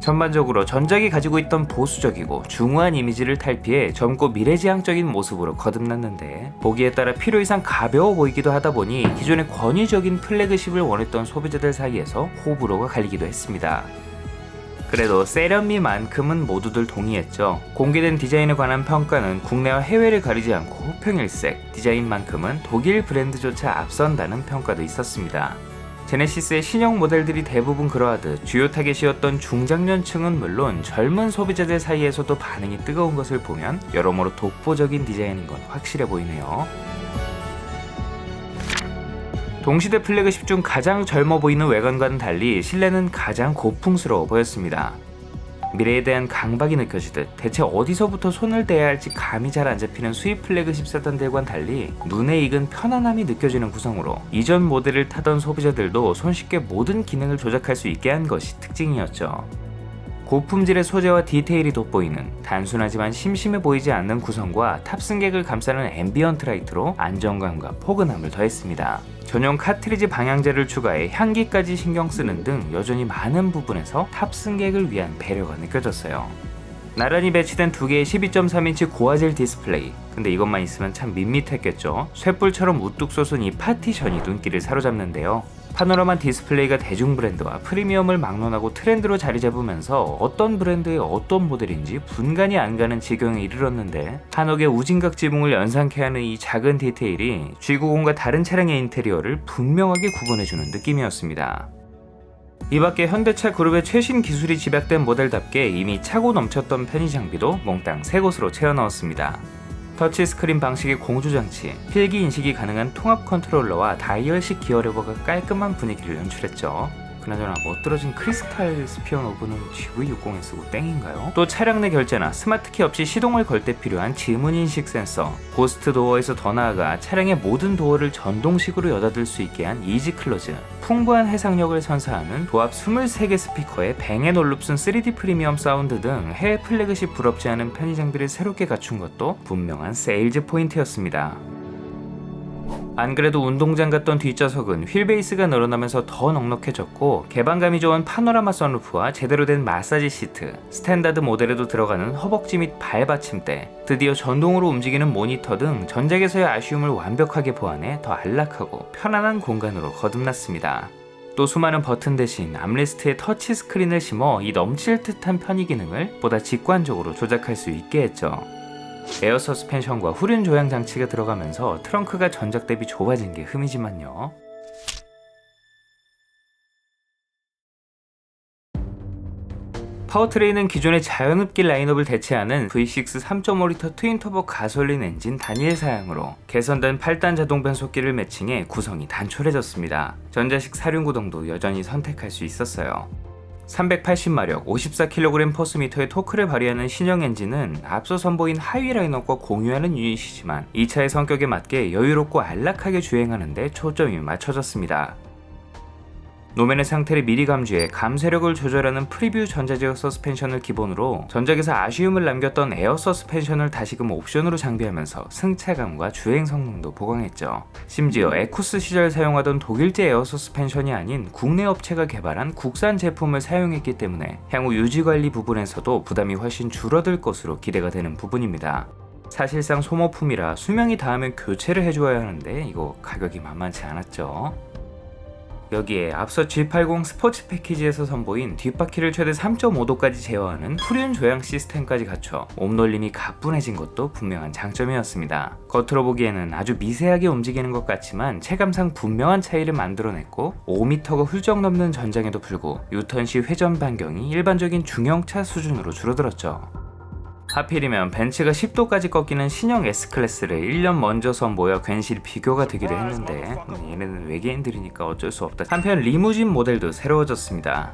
전반적으로 전작이 가지고 있던 보수적이고 중후한 이미지를 탈피해 젊고 미래지향적인 모습으로 거듭났는데, 보기에 따라 필요 이상 가벼워 보이기도 하다 보니 기존의 권위적인 플래그십을 원했던 소비자들 사이에서 호불호가 갈리기도 했습니다. 그래도 세련미만큼은 모두들 동의했죠. 공개된 디자인에 관한 평가는 국내와 해외를 가리지 않고 평일색, 디자인만큼은 독일 브랜드조차 앞선다는 평가도 있었습니다. 제네시스의 신형 모델들이 대부분 그러하듯 주요 타겟이었던 중장년층은 물론 젊은 소비자들 사이에서도 반응이 뜨거운 것을 보면 여러모로 독보적인 디자인인 건 확실해 보이네요. 동시대 플래그십 중 가장 젊어 보이는 외관과는 달리 실내는 가장 고풍스러워 보였습니다. 미래에 대한 강박이 느껴지듯 대체 어디서부터 손을 대야 할지 감이 잘 안 잡히는 수입 플래그십 세단들과는 달리 눈에 익은 편안함이 느껴지는 구성으로 이전 모델을 타던 소비자들도 손쉽게 모든 기능을 조작할 수 있게 한 것이 특징이었죠. 고품질의 소재와 디테일이 돋보이는 단순하지만 심심해 보이지 않는 구성과 탑승객을 감싸는 앰비언트 라이트로 안정감과 포근함을 더했습니다. 전용 카트리지 방향제를 추가해 향기까지 신경 쓰는 등 여전히 많은 부분에서 탑승객을 위한 배려가 느껴졌어요. 나란히 배치된 두 개의 12.3인치 고화질 디스플레이, 근데 이것만 있으면 참 밋밋했겠죠. 쇳불처럼 우뚝 솟은 이 파티션이 눈길을 사로잡는데요. 파노라마 디스플레이가 대중 브랜드와 프리미엄을 막론하고 트렌드로 자리 잡으면서 어떤 브랜드의 어떤 모델인지 분간이 안 가는 지경에 이르렀는데, 한옥의 우진각 지붕을 연상케 하는 이 작은 디테일이 G90과 다른 차량의 인테리어를 분명하게 구분해주는 느낌이었습니다. 이 밖에 현대차 그룹의 최신 기술이 집약된 모델답게 이미 차고 넘쳤던 편의 장비도 몽땅 새 곳으로 채워 넣었습니다. 터치스크린 방식의 공조장치, 필기 인식이 가능한 통합 컨트롤러와 다이얼식 기어 레버가 깔끔한 분위기를 연출했죠. 그나저나 멋들어진 크리스탈 스피어 노브는 GV60에 쓰고 땡인가요? 또 차량 내 결제나 스마트키 없이 시동을 걸 때 필요한 지문인식 센서, 고스트 도어에서 더 나아가 차량의 모든 도어를 전동식으로 여닫을 수 있게 한 이지 클로즈, 풍부한 해상력을 선사하는 도합 23개 스피커에 뱅 앤 올룹슨 3D 프리미엄 사운드 등 해외 플래그십 부럽지 않은 편의 장비를 새롭게 갖춘 것도 분명한 세일즈 포인트였습니다. 안 그래도 운동장 같던 뒷좌석은 휠베이스가 늘어나면서 더 넉넉해졌고, 개방감이 좋은 파노라마 선루프와 제대로 된 마사지 시트, 스탠다드 모델에도 들어가는 허벅지 및 발 받침대, 드디어 전동으로 움직이는 모니터 등 전작에서의 아쉬움을 완벽하게 보완해 더 안락하고 편안한 공간으로 거듭났습니다. 또 수많은 버튼 대신 암레스트에 터치 스크린을 심어 이 넘칠 듯한 편의 기능을 보다 직관적으로 조작할 수 있게 했죠. 에어 서스펜션과 후륜 조향 장치가 들어가면서 트렁크가 전작 대비 좁아진 게 흠이지만요. 파워트레인은 기존의 자연흡기 라인업을 대체하는 V6 3.5L 트윈터보 가솔린 엔진 단일 사양으로 개선된 8단 자동 변속기를 매칭해 구성이 단촐해졌습니다. 전자식 사륜구동도 여전히 선택할 수 있었어요. 380마력, 54kg 포스미터의 토크를 발휘하는 신형 엔진은 앞서 선보인 하위 라인업과 공유하는 유닛이지만 이 차의 성격에 맞게 여유롭고 안락하게 주행하는 데 초점이 맞춰졌습니다. 노면의 상태를 미리 감지해 감쇄력을 조절하는 프리뷰 전자제어 서스펜션을 기본으로 전작에서 아쉬움을 남겼던 에어 서스펜션을 다시금 옵션으로 장비하면서 승차감과 주행 성능도 보강했죠. 심지어 에쿠스 시절 사용하던 독일제 에어 서스펜션이 아닌 국내 업체가 개발한 국산 제품을 사용했기 때문에 향후 유지관리 부분에서도 부담이 훨씬 줄어들 것으로 기대가 되는 부분입니다. 사실상 소모품이라 수명이 닿으면 교체를 해줘야 하는데 이거 가격이 만만치 않았죠. 여기에 앞서 G80 스포츠 패키지에서 선보인 뒷바퀴를 최대 3.5도까지 제어하는 후륜 조향 시스템까지 갖춰 몸놀림이 가뿐해진 것도 분명한 장점이었습니다. 겉으로 보기에는 아주 미세하게 움직이는 것 같지만 체감상 분명한 차이를 만들어냈고 5m가 훌쩍 넘는 전장에도 불구 유턴 시 회전 반경이 일반적인 중형차 수준으로 줄어들었죠. 하필이면 벤츠가 10도까지 꺾이는 신형 S클래스를 1년 먼저 선보여 괜시리 비교가 되기도 했는데 얘네는 외계인들이니까 어쩔 수 없다. 한편 리무진 모델도 새로워졌습니다.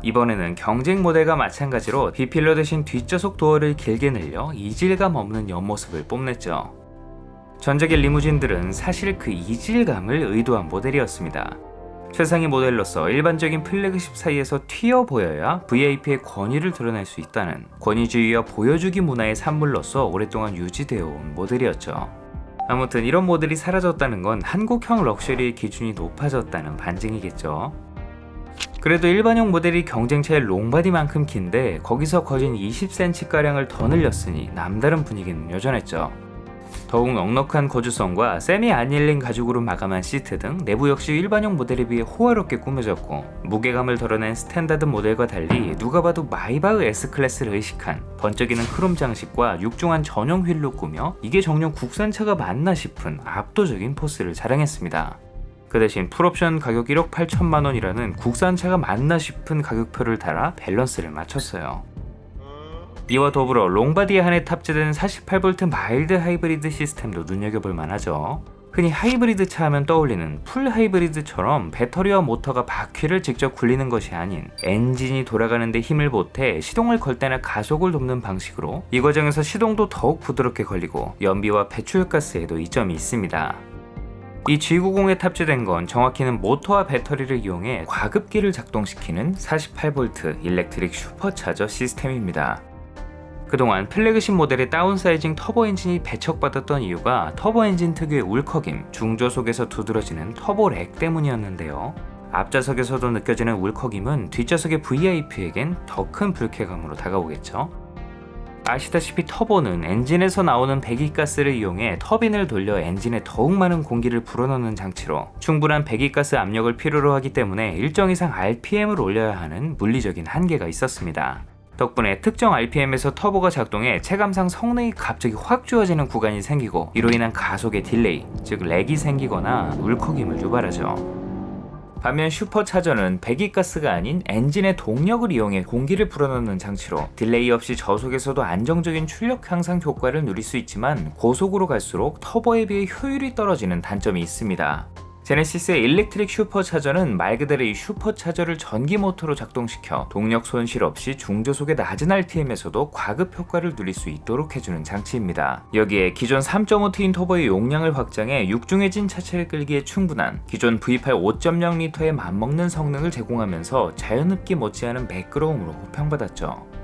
이번에는 경쟁 모델과 마찬가지로 B필러 대신 뒷좌석 도어를 길게 늘려 이질감 없는 옆모습을 뽐냈죠. 전작의 리무진들은 사실 그 이질감을 의도한 모델이었습니다. 최상위 모델로서 일반적인 플래그십 사이에서 튀어 보여야 VIP의 권위를 드러낼 수 있다는 권위주의와 보여주기 문화의 산물로서 오랫동안 유지되어 온 모델이었죠. 아무튼 이런 모델이 사라졌다는 건 한국형 럭셔리의 기준이 높아졌다는 반증이겠죠. 그래도 일반형 모델이 경쟁차의 롱바디만큼 긴데 거기서 거진 20cm가량을 더 늘렸으니 남다른 분위기는 여전했죠. 더욱 넉넉한 거주성과 세미 아닐린 가죽으로 마감한 시트 등 내부 역시 일반형 모델에 비해 호화롭게 꾸며졌고 무게감을 덜어낸 스탠다드 모델과 달리 누가 봐도 마이바흐 S클래스를 의식한 번쩍이는 크롬 장식과 육중한 전용 휠로 꾸며 이게 정녕 국산차가 맞나 싶은 압도적인 포스를 자랑했습니다. 그 대신 풀옵션 가격 1억 8천만 원이라는 국산차가 맞나 싶은 가격표를 달아 밸런스를 맞췄어요. 이와 더불어 롱바디에 한해 탑재된 48V 마일드 하이브리드 시스템도 눈여겨볼 만하죠. 흔히 하이브리드 차 하면 떠올리는 풀 하이브리드처럼 배터리와 모터가 바퀴를 직접 굴리는 것이 아닌 엔진이 돌아가는 데 힘을 보태 시동을 걸 때나 가속을 돕는 방식으로 이 과정에서 시동도 더욱 부드럽게 걸리고 연비와 배출가스에도 이점이 있습니다. 이 G90에 탑재된 건 정확히는 모터와 배터리를 이용해 과급기를 작동시키는 48V 일렉트릭 슈퍼차저 시스템입니다. 그동안 플래그십 모델의 다운사이징 터보 엔진이 배척받았던 이유가 터보 엔진 특유의 울컥임, 중저속에서 두드러지는 터보 렉 때문이었는데요. 앞좌석에서도 느껴지는 울컥임은 뒷좌석의 VIP에겐 더 큰 불쾌감으로 다가오겠죠. 아시다시피 터보는 엔진에서 나오는 배기가스를 이용해 터빈을 돌려 엔진에 더욱 많은 공기를 불어넣는 장치로 충분한 배기가스 압력을 필요로 하기 때문에 일정 이상 RPM을 올려야 하는 물리적인 한계가 있었습니다. 덕분에 특정 RPM에서 터보가 작동해 체감상 성능이 갑자기 확 좋아지는 구간이 생기고 이로 인한 가속의 딜레이, 즉 렉이 생기거나 울컥임을 유발하죠. 반면 슈퍼차저는 배기가스가 아닌 엔진의 동력을 이용해 공기를 불어넣는 장치로 딜레이 없이 저속에서도 안정적인 출력 향상 효과를 누릴 수 있지만 고속으로 갈수록 터보에 비해 효율이 떨어지는 단점이 있습니다. 제네시스의 일렉트릭 슈퍼차저는 말 그대로 이 슈퍼차저를 전기 모터로 작동시켜 동력 손실 없이 중저속의 낮은 RPM에서도 과급 효과를 누릴 수 있도록 해주는 장치입니다. 여기에 기존 3.5 트윈 터보의 용량을 확장해 육중해진 차체를 끌기에 충분한 기존 V8 5.0L에 맞먹는 성능을 제공하면서 자연흡기 못지않은 매끄러움으로 호평받았죠.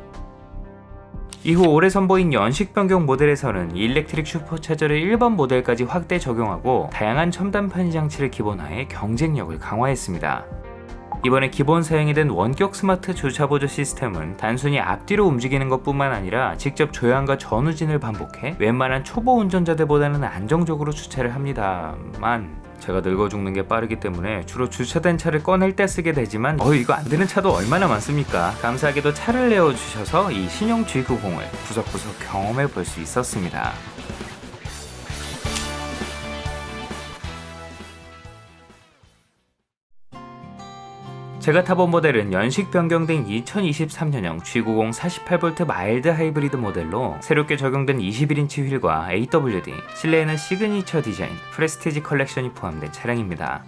이후 올해 선보인 연식 변경 모델에서는 일렉트릭 슈퍼차저를 1번 모델까지 확대 적용하고 다양한 첨단 편의 장치를 기본화해 경쟁력을 강화했습니다. 이번에 기본 사양이 된 원격 스마트 주차 보조 시스템은 단순히 앞뒤로 움직이는 것뿐만 아니라 직접 조향과 전후진을 반복해 웬만한 초보 운전자들보다는 안정적으로 주차를 합니다만 제가 늙어 죽는 게 빠르기 때문에 주로 주차된 차를 꺼낼 때 쓰게 되지만 이거 안 되는 차도 얼마나 많습니까? 감사하게도 차를 내어주셔서 이 신형 G90을 구석구석 경험해 볼 수 있었습니다. 제가 타본 모델은 연식 변경된 2023년형 G90 48V 마일드 하이브리드 모델로 새롭게 적용된 21인치 휠과 AWD, 실내에는 시그니처 디자인, 프레스티지 컬렉션이 포함된 차량입니다.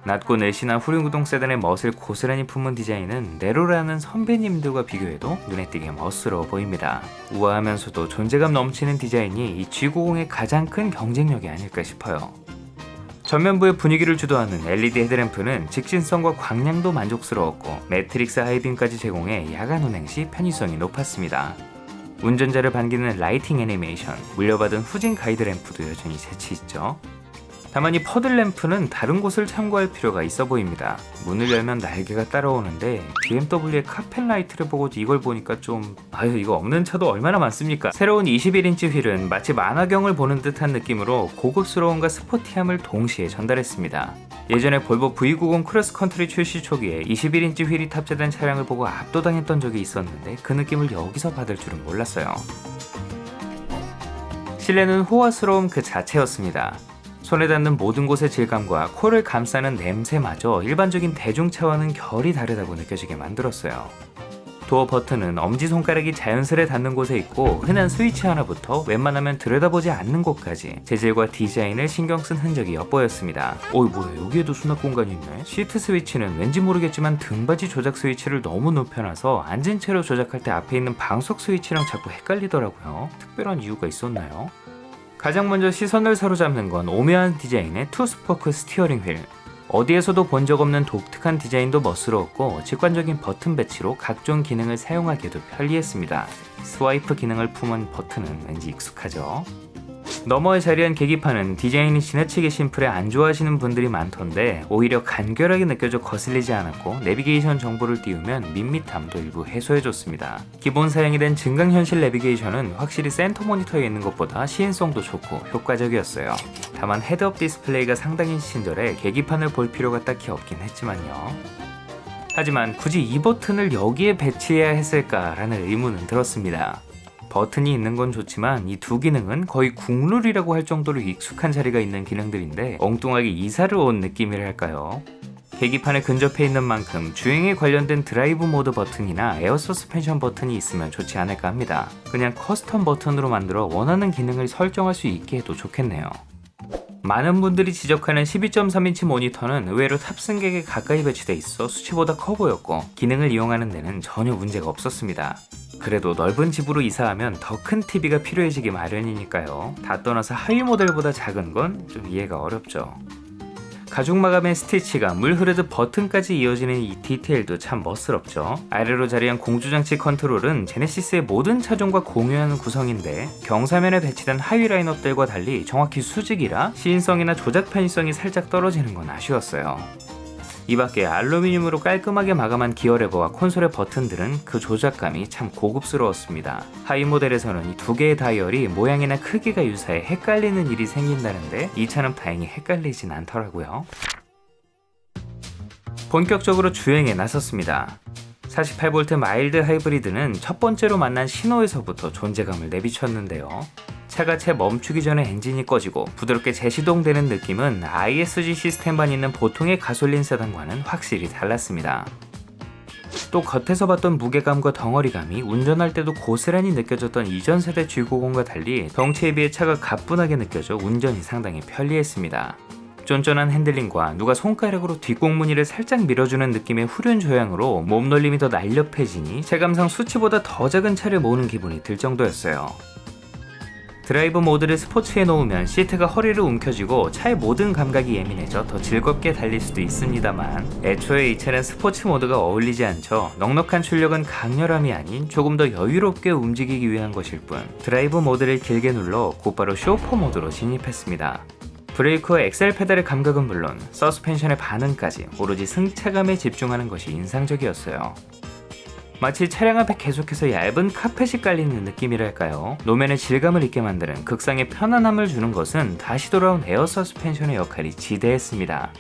낮고 날씬한 후륜구동 세단의 멋을 고스란히 품은 디자인은 네로라는 선배님들과 비교해도 눈에 띄게 멋스러워 보입니다. 우아하면서도 존재감 넘치는 디자인이 이 G90의 가장 큰 경쟁력이 아닐까 싶어요. 전면부의 분위기를 주도하는 LED 헤드램프는 직진성과 광량도 만족스러웠고 매트릭스 하이빔까지 제공해 야간 운행 시 편의성이 높았습니다. 운전자를 반기는 라이팅 애니메이션, 물려받은 후진 가이드램프도 여전히 재치있죠. 다만 이 퍼들램프는 다른 곳을 참고할 필요가 있어 보입니다. 문을 열면 날개가 따라오는데 BMW의 카펫라이트를 보고 이걸 보니까 좀 이거 없는 차도 얼마나 많습니까? 새로운 21인치 휠은 마치 만화경을 보는 듯한 느낌으로 고급스러움과 스포티함을 동시에 전달했습니다. 예전에 볼보 V90 크로스컨트리 출시 초기에 21인치 휠이 탑재된 차량을 보고 압도당했던 적이 있었는데 그 느낌을 여기서 받을 줄은 몰랐어요. 실내는 호화스러움 그 자체였습니다. 손에 닿는 모든 곳의 질감과 코를 감싸는 냄새마저 일반적인 대중차와는 결이 다르다고 느껴지게 만들었어요. 도어 버튼은 엄지손가락이 자연스레 닿는 곳에 있고 흔한 스위치 하나부터 웬만하면 들여다보지 않는 곳까지 재질과 디자인을 신경쓴 흔적이 엿보였습니다. 뭐야, 여기에도 수납 공간이 있네? 시트 스위치는 왠지 모르겠지만 등받이 조작 스위치를 너무 높여놔서 앉은 채로 조작할 때 앞에 있는 방석 스위치랑 자꾸 헷갈리더라고요. 특별한 이유가 있었나요? 가장 먼저 시선을 사로잡는 건 오묘한 디자인의 투스포크 스티어링 휠. 어디에서도 본 적 없는 독특한 디자인도 멋스러웠고 직관적인 버튼 배치로 각종 기능을 사용하기에도 편리했습니다. 스와이프 기능을 품은 버튼은 왠지 익숙하죠? 너머에 자리한 계기판은 디자인이 지나치게 심플해 안 좋아하시는 분들이 많던데 오히려 간결하게 느껴져 거슬리지 않았고 내비게이션 정보를 띄우면 밋밋함도 일부 해소해줬습니다. 기본 사양이 된 증강현실 내비게이션은 확실히 센터 모니터에 있는 것보다 시인성도 좋고 효과적이었어요. 다만 헤드업 디스플레이가 상당히 친절해 계기판을 볼 필요가 딱히 없긴 했지만요. 하지만 굳이 이 버튼을 여기에 배치해야 했을까라는 의문은 들었습니다. 버튼이 있는 건 좋지만 이 두 기능은 거의 국룰이라고 할 정도로 익숙한 자리가 있는 기능들인데 엉뚱하게 이사를 온 느낌이랄까요? 계기판에 근접해 있는 만큼 주행에 관련된 드라이브 모드 버튼이나 에어 서스펜션 버튼이 있으면 좋지 않을까 합니다. 그냥 커스텀 버튼으로 만들어 원하는 기능을 설정할 수 있게 해도 좋겠네요. 많은 분들이 지적하는 12.3인치 모니터는 의외로 탑승객에 가까이 배치돼 있어 수치보다 커 보였고 기능을 이용하는 데는 전혀 문제가 없었습니다. 그래도 넓은 집으로 이사하면 더 큰 TV가 필요해지기 마련이니까요. 다 떠나서 하위 모델보다 작은 건 좀 이해가 어렵죠. 가죽 마감의 스티치가 물 흐르듯 버튼까지 이어지는 이 디테일도 참 멋스럽죠. 아래로 자리한 공조장치 컨트롤은 제네시스의 모든 차종과 공유하는 구성인데 경사면에 배치된 하위 라인업들과 달리 정확히 수직이라 시인성이나 조작 편의성이 살짝 떨어지는 건 아쉬웠어요. 이 밖에 알루미늄으로 깔끔하게 마감한 기어 레버와 콘솔의 버튼들은 그 조작감이 참 고급스러웠습니다. 하위 모델에서는 이 두 개의 다이얼이 모양이나 크기가 유사해 헷갈리는 일이 생긴다는데 이 차는 다행히 헷갈리진 않더라고요. 본격적으로 주행에 나섰습니다. 48V 마일드 하이브리드는 첫 번째로 만난 신호에서부터 존재감을 내비쳤는데요. 차가 채 멈추기 전에 엔진이 꺼지고 부드럽게 재시동되는 느낌은 ISG 시스템만 있는 보통의 가솔린 세단과는 확실히 달랐습니다. 또 겉에서 봤던 무게감과 덩어리감이 운전할 때도 고스란히 느껴졌던 이전 세대 G90과 달리 덩치에 비해 차가 가뿐하게 느껴져 운전이 상당히 편리했습니다. 쫀쫀한 핸들링과 누가 손가락으로 뒷공무니를 살짝 밀어주는 느낌의 후륜 조향으로 몸놀림이 더 날렵해지니 체감상 수치보다 더 작은 차를 모는 기분이 들 정도였어요. 드라이브 모드를 스포츠에 놓으면 시트가 허리를 움켜쥐고 차의 모든 감각이 예민해져 더 즐겁게 달릴 수도 있습니다만 애초에 이 차는 스포츠 모드가 어울리지 않죠. 넉넉한 출력은 강렬함이 아닌 조금 더 여유롭게 움직이기 위한 것일 뿐 드라이브 모드를 길게 눌러 곧바로 쇼퍼 모드로 진입했습니다. 브레이크와 엑셀 페달의 감각은 물론 서스펜션의 반응까지 오로지 승차감에 집중하는 것이 인상적이었어요. 마치 차량 앞에 계속해서 얇은 카펫이 깔리는 느낌이랄까요. 노면의 질감을 있게 만드는 극상의 편안함을 주는 것은 다시 돌아온 에어 서스펜션의 역할이 지대했습니다.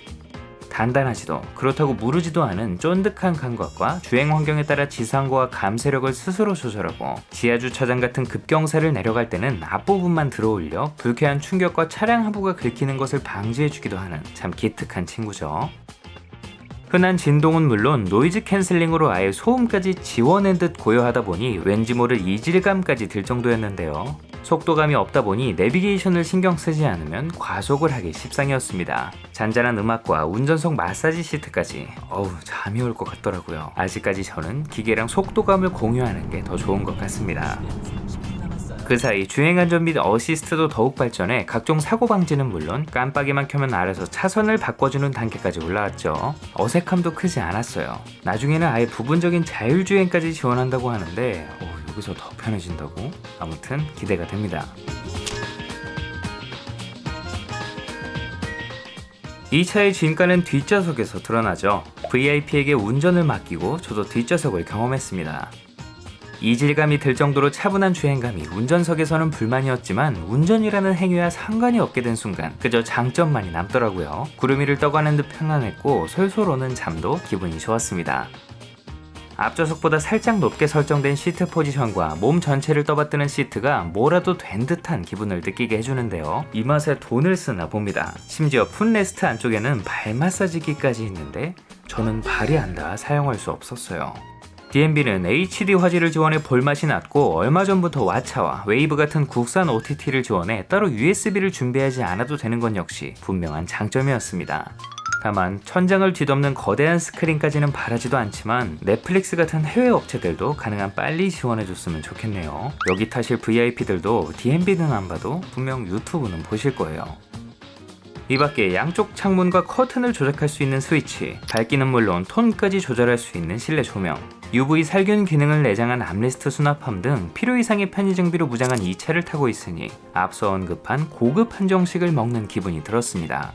단단하지도 그렇다고 무르지도 않은 쫀득한 감각과 주행 환경에 따라 지상고와 감쇄력을 스스로 조절하고 지하주차장 같은 급경사를 내려갈 때는 앞부분만 들어올려 불쾌한 충격과 차량 하부가 긁히는 것을 방지해주기도 하는 참 기특한 친구죠. 흔한 진동은 물론 노이즈 캔슬링으로 아예 소음까지 지워낸 듯 고요하다 보니 왠지 모를 이질감까지 들 정도였는데요. 속도감이 없다 보니 내비게이션을 신경 쓰지 않으면 과속을 하기 십상이었습니다. 잔잔한 음악과 운전석 마사지 시트까지 잠이 올 것 같더라고요. 아직까지 저는 기계랑 속도감을 공유하는 게 더 좋은 것 같습니다. 그 사이 주행안전 및 어시스트도 더욱 발전해 각종 사고 방지는 물론 깜빡이만 켜면 알아서 차선을 바꿔주는 단계까지 올라왔죠. 어색함도 크지 않았어요. 나중에는 아예 부분적인 자율주행까지 지원한다고 하는데 여기서 더 편해진다고? 아무튼 기대가 됩니다. 이 차의 진가는 뒷좌석에서 드러나죠. VIP에게 운전을 맡기고 저도 뒷좌석을 경험했습니다. 이질감이 들 정도로 차분한 주행감이 운전석에서는 불만이었지만 운전이라는 행위와 상관이 없게 된 순간 그저 장점만이 남더라고요. 구름 위를 떠가는 듯 편안했고 솔솔 오는 잠도 기분이 좋았습니다. 앞좌석보다 살짝 높게 설정된 시트 포지션과 몸 전체를 떠받드는 시트가 뭐라도 된 듯한 기분을 느끼게 해주는데요. 이 맛에 돈을 쓰나 봅니다. 심지어 풋레스트 안쪽에는 발 마사지기까지 있는데 저는 발이 안 닿아 사용할 수 없었어요. DMB는 HD 화질을 지원해 볼맛이 났고 얼마 전부터 왓챠와 웨이브 같은 국산 OTT를 지원해 따로 USB를 준비하지 않아도 되는 건 역시 분명한 장점이었습니다. 다만 천장을 뒤덮는 거대한 스크린까지는 바라지도 않지만 넷플릭스 같은 해외 업체들도 가능한 빨리 지원해줬으면 좋겠네요. 여기 타실 VIP들도 DMB는 안 봐도 분명 유튜브는 보실 거예요. 이 밖에 양쪽 창문과 커튼을 조작할 수 있는 스위치, 밝기는 물론 톤까지 조절할 수 있는 실내 조명, UV 살균 기능을 내장한 암레스트 수납함 등 필요 이상의 편의 정비로 무장한 이 차를 타고 있으니 앞서 언급한 고급 한정식을 먹는 기분이 들었습니다.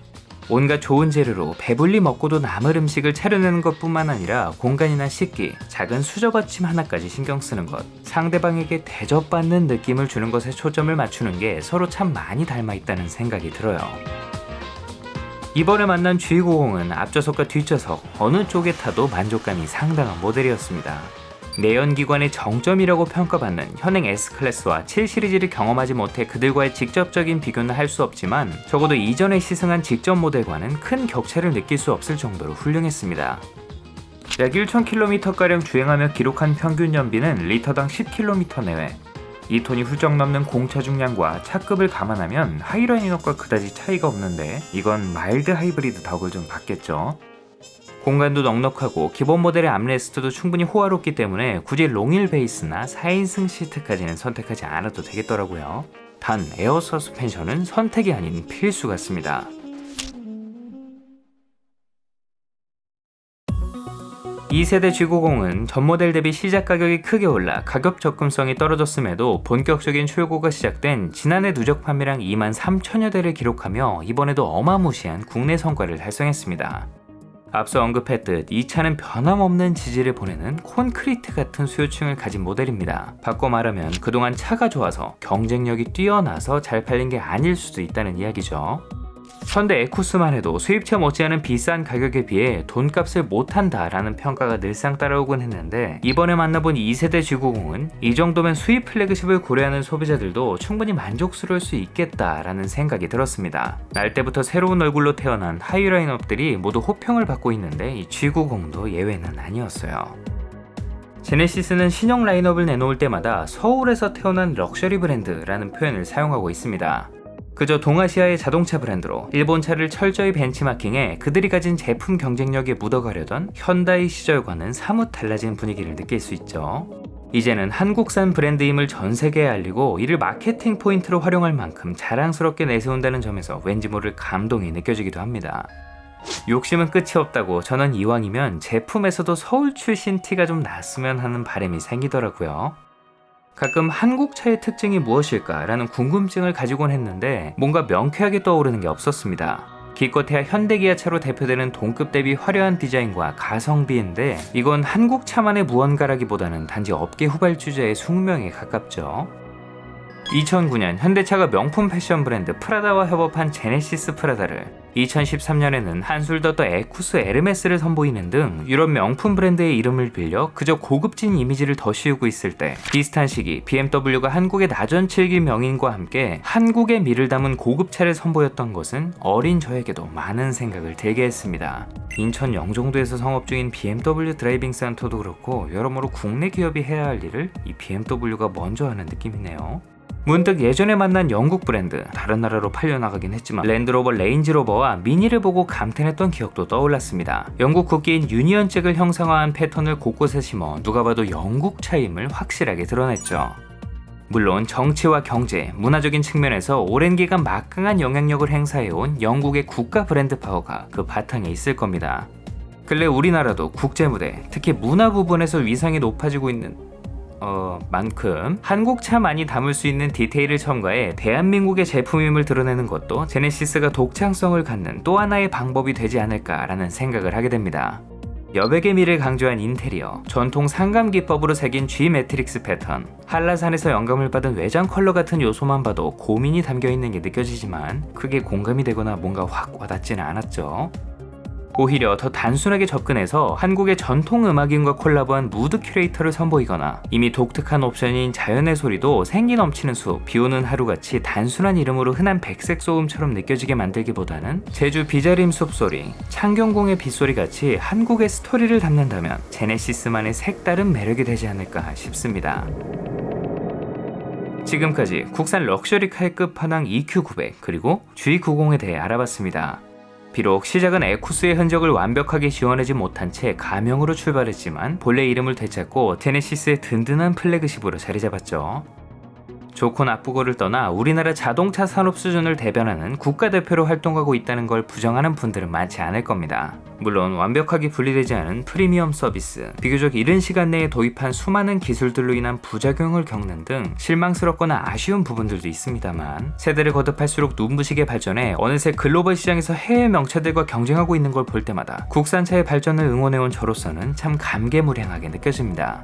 온갖 좋은 재료로 배불리 먹고도 남을 음식을 차려내는 것뿐만 아니라 공간이나 식기, 작은 수저받침 하나까지 신경 쓰는 것, 상대방에게 대접받는 느낌을 주는 것에 초점을 맞추는 게 서로 참 많이 닮아 있다는 생각이 들어요. 이번에 만난 G90은 앞좌석과 뒷좌석 어느 쪽에 타도 만족감이 상당한 모델이었습니다. 내연기관의 정점이라고 평가받는 현행 S클래스와 7시리즈를 경험하지 못해 그들과의 직접적인 비교는 할 수 없지만 적어도 이전에 시승한 직전 모델과는 큰 격차를 느낄 수 없을 정도로 훌륭했습니다. 약 1000km가량 주행하며 기록한 평균 연비는 리터당 10km 내외. 2톤이 훌쩍 넘는 공차 중량과 차급을 감안하면 하이라이너과 그다지 차이가 없는데 이건 마일드 하이브리드 덕을 좀 받겠죠. 공간도 넉넉하고 기본 모델의 암레스트도 충분히 호화롭기 때문에 굳이 롱힐 베이스나 4인승 시트까지는 선택하지 않아도 되겠더라고요. 단 에어 서스펜션은 선택이 아닌 필수 같습니다. 이 세대 G90은 전 모델 대비 시작 가격이 크게 올라 가격 접근성이 떨어졌음에도 본격적인 출고가 시작된 지난해 누적 판매량 23,000여 대를 기록하며 이번에도 어마무시한 국내 성과를 달성했습니다. 앞서 언급했듯 이 차는 변함없는 지지를 보내는 콘크리트 같은 수요층을 가진 모델입니다. 바꿔 말하면 그동안 차가 좋아서 경쟁력이 뛰어나서 잘 팔린 게 아닐 수도 있다는 이야기죠. 현대 에쿠스만 해도 수입차 못지않은 비싼 가격에 비해 돈값을 못한다라는 평가가 늘상 따라오곤 했는데 이번에 만나본 2세대 G90은 이 정도면 수입 플래그십을 고려하는 소비자들도 충분히 만족스러울 수 있겠다라는 생각이 들었습니다. 날 때부터 새로운 얼굴로 태어난 하이 라인업들이 모두 호평을 받고 있는데 이 G90도 예외는 아니었어요. 제네시스는 신형 라인업을 내놓을 때마다 서울에서 태어난 럭셔리 브랜드라는 표현을 사용하고 있습니다. 그저 동아시아의 자동차 브랜드로 일본차를 철저히 벤치마킹해 그들이 가진 제품 경쟁력에 묻어가려던 현다이 시절과는 사뭇 달라진 분위기를 느낄 수 있죠. 이제는 한국산 브랜드임을 전 세계에 알리고 이를 마케팅 포인트로 활용할 만큼 자랑스럽게 내세운다는 점에서 왠지 모를 감동이 느껴지기도 합니다. 욕심은 끝이 없다고 저는 이왕이면 제품에서도 서울 출신 티가 좀 났으면 하는 바람이 생기더라고요. 가끔 한국차의 특징이 무엇일까라는 궁금증을 가지곤 했는데 뭔가 명쾌하게 떠오르는 게 없었습니다. 기껏해야 현대기아차로 대표되는 동급 대비 화려한 디자인과 가성비인데 이건 한국차만의 무언가라기보다는 단지 업계 후발주자의 숙명에 가깝죠. 2009년 현대차가 명품 패션 브랜드 프라다와 협업한 제네시스 프라다를 2013년에는 한술더더 에쿠스 에르메스를 선보이는 등 유럽 명품 브랜드의 이름을 빌려 그저 고급진 이미지를 더 씌우고 있을 때 비슷한 시기 BMW가 한국의 나전 7기 명인과 함께 한국의 미를 담은 고급차를 선보였던 것은 어린 저에게도 많은 생각을 들게 했습니다. 인천 영종도에서 성업 중인 BMW 드라이빙 센터도 그렇고 여러모로 국내 기업이 해야 할 일을 이 BMW가 먼저 하는 느낌이네요. 문득 예전에 만난 영국 브랜드, 다른 나라로 팔려나가긴 했지만 랜드로버 레인지로버와 미니를 보고 감탄했던 기억도 떠올랐습니다. 영국 국기인 유니언 잭을 형상화한 패턴을 곳곳에 심어 누가 봐도 영국 차임을 확실하게 드러냈죠. 물론 정치와 경제, 문화적인 측면에서 오랜 기간 막강한 영향력을 행사해온 영국의 국가 브랜드 파워가 그 바탕에 있을 겁니다. 근래 우리나라도 국제무대, 특히 문화 부분에서 위상이 높아지고 있는 만큼 한국차만이 담을 수 있는 디테일을 첨가해 대한민국의 제품임을 드러내는 것도 제네시스가 독창성을 갖는 또 하나의 방법이 되지 않을까라는 생각을 하게 됩니다. 여백의 미를 강조한 인테리어, 전통 상감 기법으로 새긴 G 매트릭스 패턴, 한라산에서 영감을 받은 외장 컬러 같은 요소만 봐도 고민이 담겨있는 게 느껴지지만 크게 공감이 되거나 뭔가 확 와닿지는 않았죠. 오히려 더 단순하게 접근해서 한국의 전통 음악인과 콜라보한 무드 큐레이터를 선보이거나 이미 독특한 옵션인 자연의 소리도 생기 넘치는 숲, 비오는 하루같이 단순한 이름으로 흔한 백색 소음처럼 느껴지게 만들기보다는 제주 비자림 숲소리, 창경공의 빗소리같이 한국의 스토리를 담는다면 제네시스만의 색다른 매력이 되지 않을까 싶습니다. 지금까지 국산 럭셔리카의 끝판왕 EQ900 그리고 G90에 대해 알아봤습니다. 비록 시작은 에쿠스의 흔적을 완벽하게 지워내지 못한 채 가명으로 출발했지만 본래 이름을 되찾고 제네시스의 든든한 플래그십으로 자리잡았죠. 좋고 나쁘고를 떠나 우리나라 자동차 산업 수준을 대변하는 국가대표로 활동하고 있다는 걸 부정하는 분들은 많지 않을 겁니다. 물론 완벽하게 분리되지 않은 프리미엄 서비스, 비교적 이른 시간 내에 도입한 수많은 기술들로 인한 부작용을 겪는 등 실망스럽거나 아쉬운 부분들도 있습니다만 세대를 거듭할수록 눈부시게 발전해 어느새 글로벌 시장에서 해외 명차들과 경쟁하고 있는 걸 볼 때마다 국산차의 발전을 응원해온 저로서는 참 감개무량하게 느껴집니다.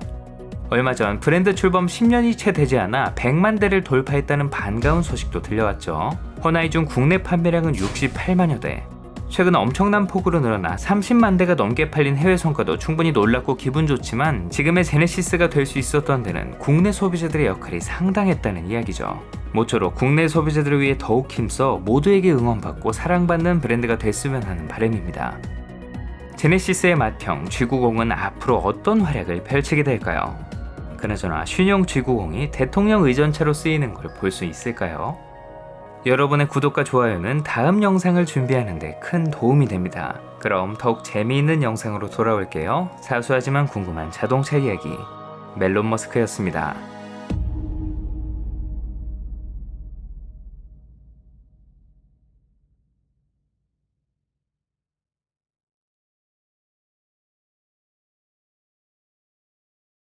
얼마 전 브랜드 출범 10년이 채 되지 않아 100만 대를 돌파했다는 반가운 소식도 들려왔죠. 허나이 중 국내 판매량은 68만여 대. 최근 엄청난 폭으로 늘어나 30만 대가 넘게 팔린 해외 성과도 충분히 놀랍고 기분 좋지만 지금의 제네시스가 될 수 있었던 데는 국내 소비자들의 역할이 상당했다는 이야기죠. 모쪼록 국내 소비자들을 위해 더욱 힘써 모두에게 응원받고 사랑받는 브랜드가 됐으면 하는 바람입니다. 제네시스의 맏형 G90은 앞으로 어떤 활약을 펼치게 될까요? 그나저나 신형 G90이 대통령 의전차로 쓰이는 걸 볼 수 있을까요? 여러분의 구독과 좋아요는 다음 영상을 준비하는 데 큰 도움이 됩니다. 그럼 더욱 재미있는 영상으로 돌아올게요. 사소하지만 궁금한 자동차 이야기 멜론 머스크였습니다.